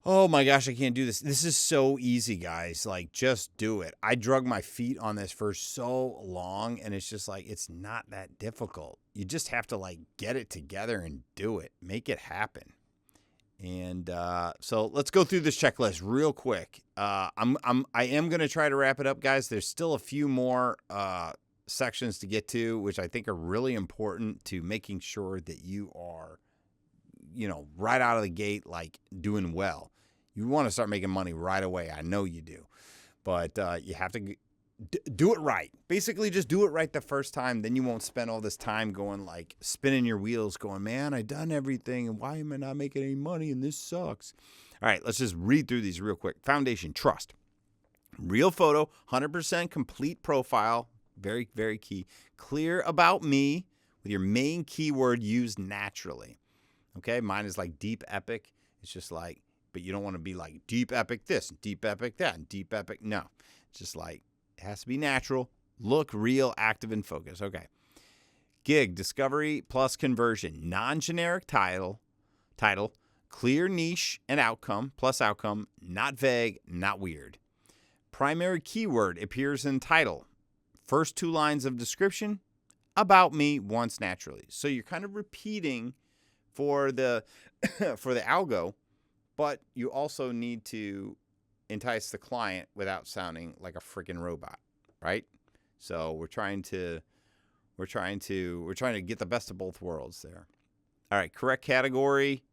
oh my gosh, I can't do this. This is so easy, guys. Like, just do it. I drug my feet on this for so long, and it's just like, it's not that difficult. You just have to like get it together and do it. Make it happen. And so let's go through this checklist real quick. I am going to try to wrap it up, guys. There's still a few more sections to get to, which I think are really important to making sure that you are, you know, right out of the gate, like doing well. You want to start making money right away. I know you do, but you have to do it right. Basically, just do it right the first time. Then you won't spend all this time going like spinning your wheels going, man, I done everything. And why am I not making any money? And this sucks. All right, let's just read through these real quick. Foundation, trust. Real photo, 100% complete profile. Very, very key. Clear about me with your main keyword used naturally. Okay, mine is like deep epic. It's just like, but you don't want to be like deep epic this, deep epic that, and deep epic. No, it's just like, it has to be natural, look real, active, and focused. Okay. Gig, discovery plus conversion, non-generic title, clear niche and outcome plus outcome, not vague, not weird. Primary keyword appears in title. First 2 lines of description, about me once naturally. So you're kind of repeating for the for the algo, but you also need to entice the client without sounding like a freaking robot, right? So we're trying to get the best of both worlds there. All right, correct category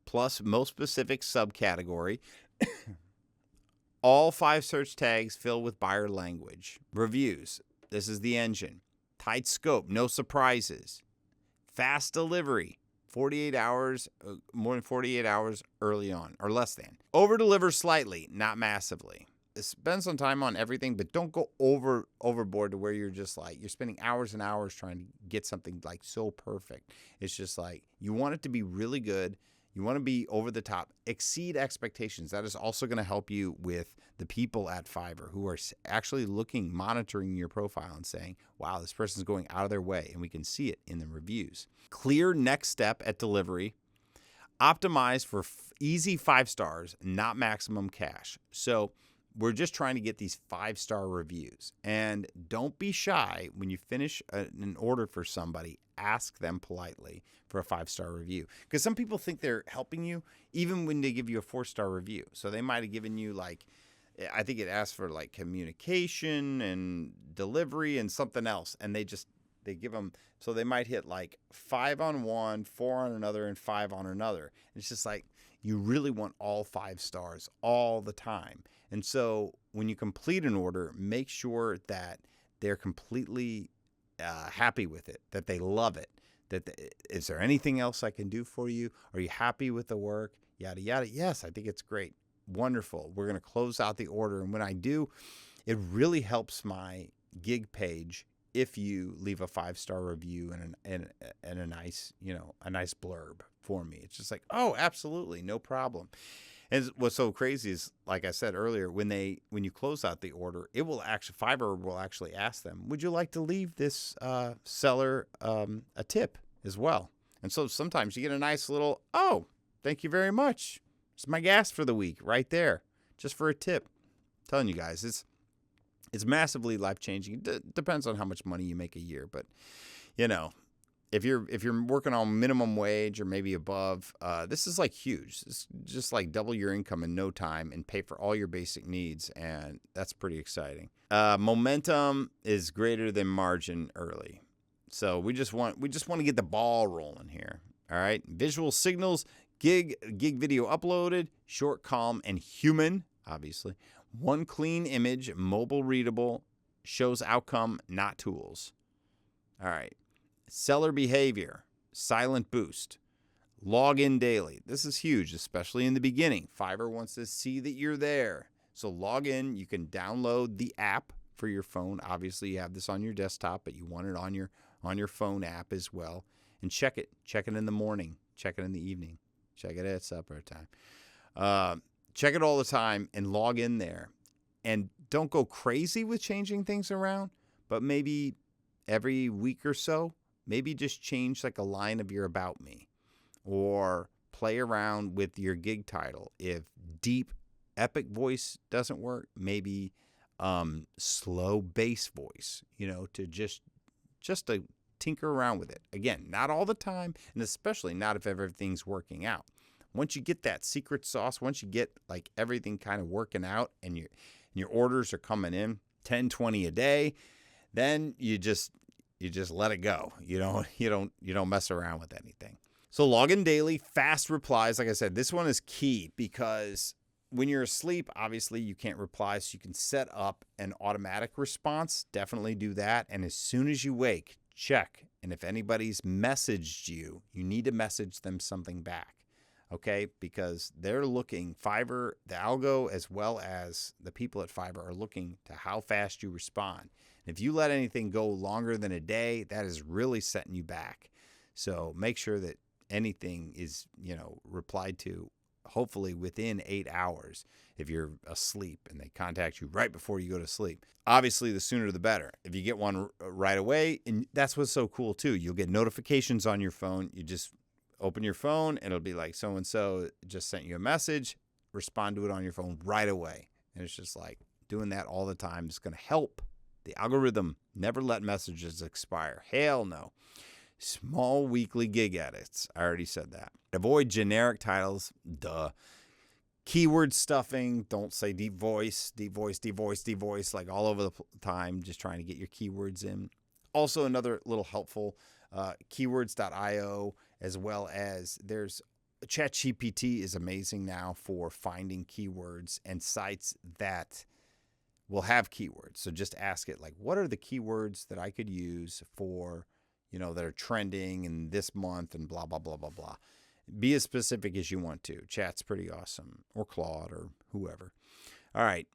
plus most specific subcategory. All 5 search tags filled with buyer language. Reviews. This is the engine. Tight scope, no surprises. Fast delivery. 48 hours, more than 48 hours early on, or less than. Over deliver slightly, not massively. Spend some time on everything, but don't go overboard to where you're just like, you're spending hours and hours trying to get something like so perfect. It's just like, you want it to be really good. You want to be over the top, exceed expectations. That is also going to help you with the people at Fiverr who are actually monitoring your profile and saying, wow, this person's going out of their way, and we can see it in the reviews. Clear next step at delivery. Optimize for easy 5 stars, not maximum cash. So we're just trying to get these 5-star reviews. And don't be shy when you finish an order for somebody. Ask them politely for a 5-star review. Because some people think they're helping you even when they give you a 4-star review. So they might have given you like, I think it asks for like communication and delivery and something else. And they give them, so they might hit like 5 on one, 4 on another, and 5 on another. It's just like, you really want all 5 stars all the time. And so when you complete an order, make sure that they're completely happy with it, that they love it. Is there anything else I can do for you? Are you happy with the work? Yada, yada. Yes, I think it's great. Wonderful. We're going to close out the order. And when I do, it really helps my gig page if you leave a 5-star review and a nice, a nice blurb for me. It's just like, oh, absolutely, no problem. And what's so crazy is, like I said earlier, when you close out the order, Fiverr will actually ask them, would you like to leave this seller a tip as well? And so sometimes you get a nice little, oh, thank you very much. It's my gas for the week right there, just for a tip. I'm telling you guys, it's massively life-changing. It depends on how much money you make a year, but if you're working on minimum wage or maybe above, this is like huge. It's just like double your income in no time and pay for all your basic needs, and that's pretty exciting. Momentum is greater than margin early, so we just want to get the ball rolling here. All right, visual signals, gig video uploaded, short, calm, and human. Obviously, one clean image, mobile readable, shows outcome, not tools. All right. Seller behavior, silent boost, log in daily. This is huge, especially in the beginning. Fiverr wants to see that you're there. So log in. You can download the app for your phone. Obviously, you have this on your desktop, but you want it on your phone app as well. And check it. Check it in the morning. Check it in the evening. Check it at supper time. Check it all the time and log in there. And don't go crazy with changing things around, but maybe every week or so, maybe just change like a line of your about me, or play around with your gig title. If deep epic voice doesn't work, maybe slow bass voice, to just to tinker around with it. Again, not all the time, and especially not if everything's working out. Once you get that secret sauce, once you get like everything kind of working out and your orders are coming in 10, 20 a day, then you just let it go. You don't mess around with anything. So log in daily, fast replies. Like I said, this one is key because when you're asleep, obviously you can't reply. So you can set up an automatic response. Definitely do that. And as soon as you wake, check. And if anybody's messaged you, you need to message them something back. Okay? Because they're looking, Fiverr, the algo, as well as the people at Fiverr are looking to how fast you respond. If you let anything go longer than a day, that is really setting you back. So make sure that anything is, replied to hopefully within 8 hours if you're asleep and they contact you right before you go to sleep. Obviously, the sooner the better. If you get one right away, and that's what's so cool too, you'll get notifications on your phone. You just open your phone and it'll be like so-and-so just sent you a message, respond to it on your phone right away. And it's just like doing that all the time is going to help the algorithm. Never let messages expire. Hell no. Small weekly gig edits. I already said that. Avoid generic titles. Duh. Keyword stuffing. Don't say deep voice, like all over the time, just trying to get your keywords in. Also, another little helpful, keywords.io, as well as there's ChatGPT is amazing now for finding keywords and sites that will have keywords. So just ask it, like, what are the keywords that I could use for, that are trending in this month and blah, blah, blah, blah, blah. Be as specific as you want to. Chat's pretty awesome. Or Claude or whoever. All right.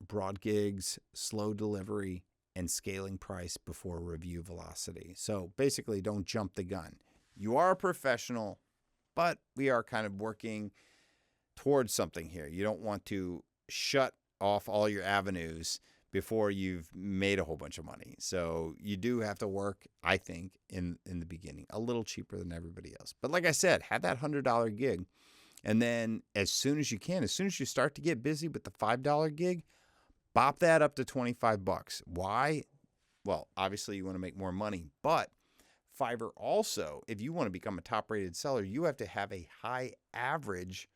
Broad gigs, slow delivery, and scaling price before review velocity. So basically, don't jump the gun. You are a professional, but we are kind of working towards something here. You don't want to shut off all your avenues before you've made a whole bunch of money. So you do have to work, I think, in the beginning, a little cheaper than everybody else. But like I said, have that $100 gig. And then as soon as you can, as soon as you start to get busy with the $5 gig, bop that up to $25. Why? Well, obviously you want to make more money, but Fiverr also, if you want to become a top-rated seller, you have to have a high average.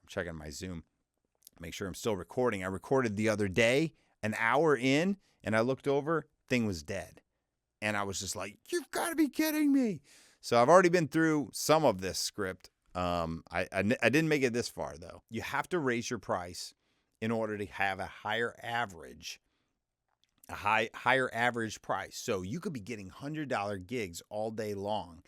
I'm checking my Zoom. Make sure I'm still recording. I recorded the other day, an hour in, and I looked over, thing was dead. And I was just like, you've got to be kidding me. So I've already been through some of this script. I didn't make it this far, though. You have to raise your price in order to have a higher average, higher average price. So you could be getting $100 gigs all day long,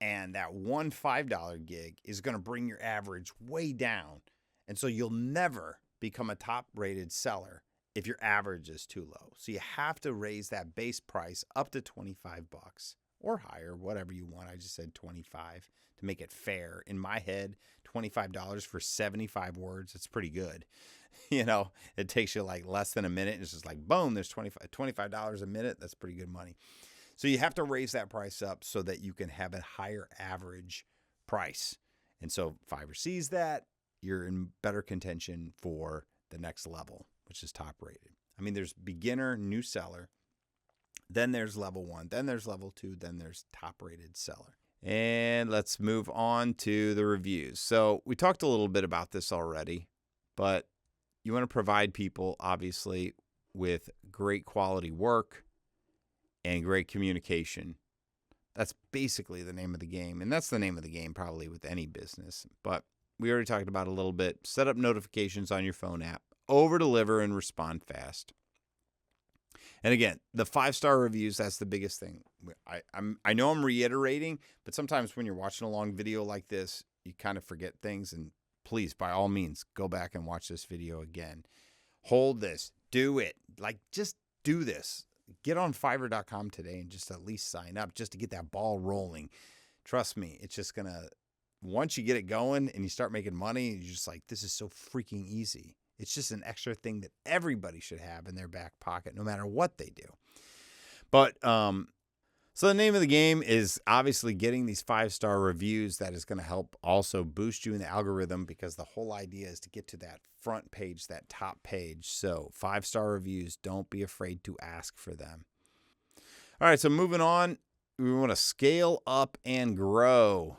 and that one $5 gig is going to bring your average way down. And so you'll never become a top-rated seller if your average is too low. So you have to raise that base price up to $25 or higher, whatever you want. I just said 25 to make it fair. In my head, $25 for 75 words, it's pretty good. It takes you like less than a minute. And it's just like, boom, there's $25 a minute. That's pretty good money. So you have to raise that price up so that you can have a higher average price. And so Fiverr sees that, you're in better contention for the next level, which is top rated. I mean, there's beginner, new seller, then there's level 1, then there's level 2, then there's top rated seller. And let's move on to the reviews. So we talked a little bit about this already, but you want to provide people, obviously, with great quality work and great communication. That's basically the name of the game. And that's the name of the game probably with any business. But we already talked about it a little bit. Set up notifications on your phone app. Over-deliver and respond fast. And again, the 5-star reviews, that's the biggest thing. I know I'm reiterating, but sometimes when you're watching a long video like this, you kind of forget things. And please, by all means, go back and watch this video again. Hold this. Do it. Just do this. Get on Fiverr.com today and just at least sign up just to get that ball rolling. Trust me, it's just going to, once you get it going and you start making money, you're just like, this is so freaking easy. It's just an extra thing that everybody should have in their back pocket, no matter what they do. But so the name of the game is obviously getting these 5-star reviews. That is going to help also boost you in the algorithm, because the whole idea is to get to that front page, that top page. So 5-star reviews, don't be afraid to ask for them. All right, so moving on, we want to scale up and grow.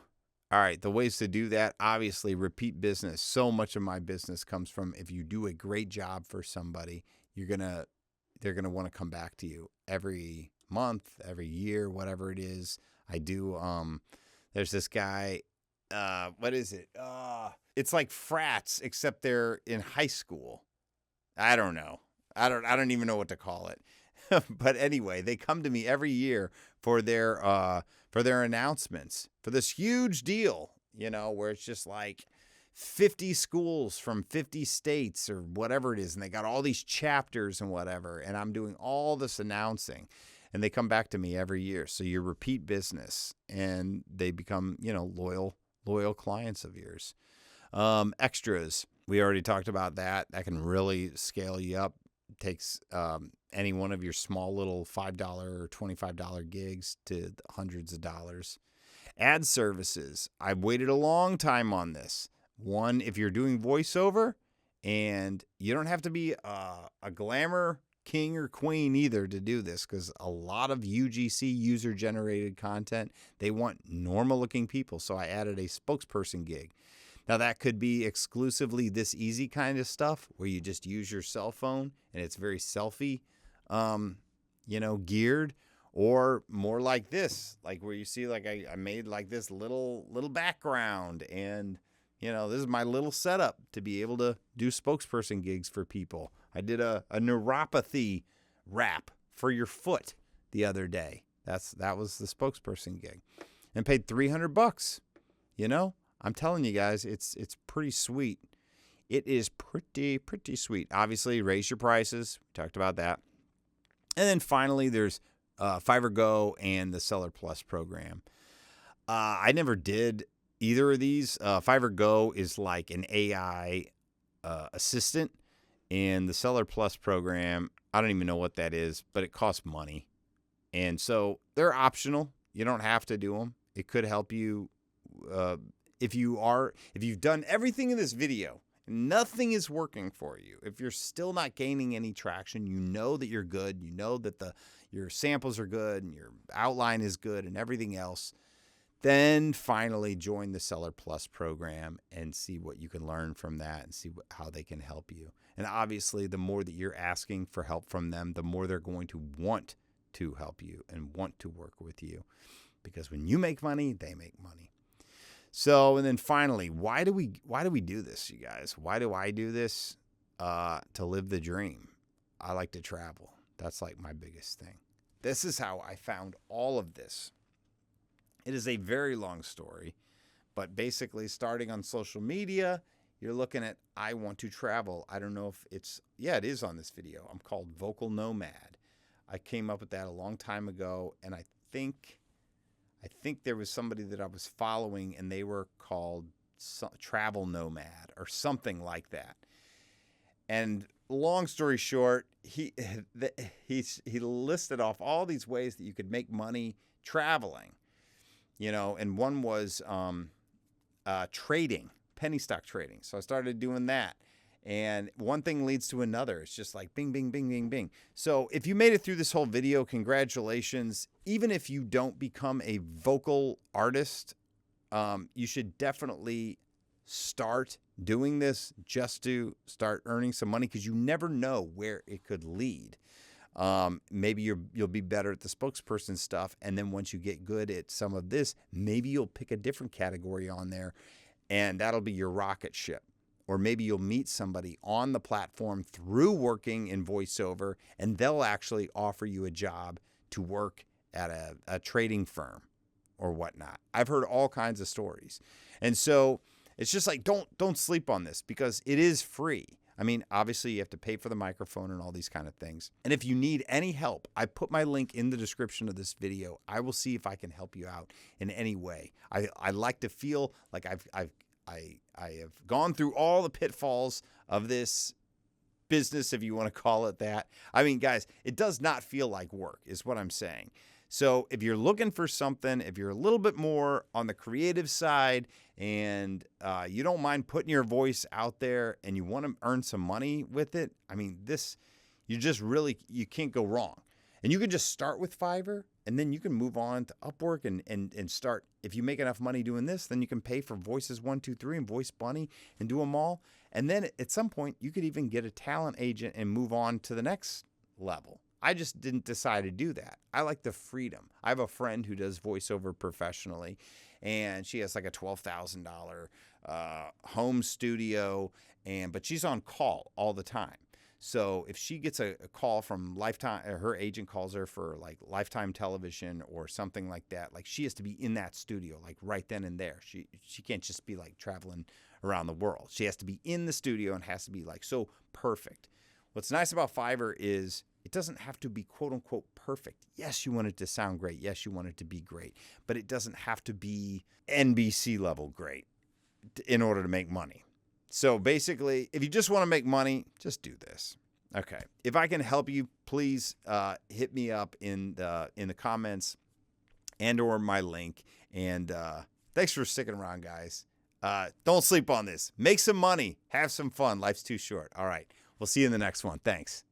All right, the ways to do that, obviously, repeat business. So much of my business comes from, if you do a great job for somebody, they're gonna want to come back to you every month, every year, whatever it is. I do. There's this guy. What is it? It's like frats, except they're in high school. I don't know. I don't even know what to call it. But anyway, they come to me every year for their announcements for this huge deal, where it's just like 50 schools from 50 states or whatever it is. And they got all these chapters and whatever. And I'm doing all this announcing, and they come back to me every year. So you repeat business, and they become, loyal loyal clients of yours. Extras. We already talked about that. That can really scale you up. It takes any one of your small little $5 or $25 gigs to hundreds of dollars. Ad services. I've waited a long time on this. One, if you're doing voiceover, and you don't have to be a glamour king or queen either to do this, because a lot of UGC, user-generated content, they want normal-looking people. So I added a spokesperson gig. Now, that could be exclusively this easy kind of stuff where you just use your cell phone and it's very selfie, geared, or more like this, like where you see like I made like this little background, and this is my little setup to be able to do spokesperson gigs for people. I did a neuropathy wrap for your foot the other day. That was the spokesperson gig, and paid $300. I'm telling you guys, it's pretty sweet. It is pretty sweet. Obviously, raise your prices. We talked about that. And then finally, there's Fiverr Go and the Seller Plus program. I never did either of these. Fiverr Go is like an AI assistant, and the Seller Plus program, I don't even know what that is, but it costs money. And so they're optional. You don't have to do them. It could help you if you've done everything in this video, nothing is working for you. If you're still not gaining any traction, you know that you're good. You know that your samples are good and your outline is good and everything else. Then finally join the Seller Plus program and see what you can learn from that and see how they can help you. And obviously, the more that you're asking for help from them, the more they're going to want to help you and want to work with you. Because when you make money, they make money. So, and then finally, why do we do this, you guys? Why do I do this? To live the dream. I like to travel. That's like my biggest thing. This is how I found all of this. It is a very long story, but basically starting on social media, you're looking at, I want to travel. I don't know if it is on this video. I'm called Vocal Nomad. I came up with that a long time ago, and I think there was somebody that I was following, and they were called Travel Nomad or something like that. And long story short, he listed off all these ways that you could make money traveling, and one was trading, penny stock trading. So I started doing that. And one thing leads to another. It's just like bing, bing, bing, bing, bing. So if you made it through this whole video, congratulations. Even if you don't become a vocal artist, you should definitely start doing this just to start earning some money, because you never know where it could lead. Maybe you'll be better at the spokesperson stuff, and then once you get good at some of this, maybe you'll pick a different category on there, and that'll be your rocket ship. Or maybe you'll meet somebody on the platform through working in voiceover, and they'll actually offer you a job to work at a trading firm or whatnot. I've heard all kinds of stories. And so it's just like, don't sleep on this, because it is free. I mean, obviously you have to pay for the microphone and all these kind of things. And if you need any help, I put my link in the description of this video. I will see if I can help you out in any way. I like to feel like I have gone through all the pitfalls of this business, if you want to call it that. I mean, guys, it does not feel like work, is what I'm saying. So if you're looking for something, if you're a little bit more on the creative side, and you don't mind putting your voice out there and you want to earn some money with it, I mean, you can't go wrong. And you can just start with Fiverr, and then you can move on to Upwork and start. If you make enough money doing this, then you can pay for Voices 1, 2, 3 and Voice Bunny and do them all. And then at some point, you could even get a talent agent and move on to the next level. I just didn't decide to do that. I like the freedom. I have a friend who does voiceover professionally, and she has like a $12,000 home studio, but she's on call all the time. So if she gets a call from Lifetime, her agent calls her for like Lifetime Television or something like that, like she has to be in that studio, like right then and there. She can't just be like traveling around the world. She has to be in the studio and has to be like so perfect. What's nice about Fiverr is It doesn't have to be quote unquote perfect. Yes, you want it to sound great. Yes, you want it to be great, but it doesn't have to be NBC level great in order to make money. So basically, if you just want to make money, just do this. Okay. If I can help you, please hit me up in the comments and or my link. And thanks for sticking around, guys. Don't sleep on this. Make some money. Have some fun. Life's too short. All right. We'll see you in the next one. Thanks.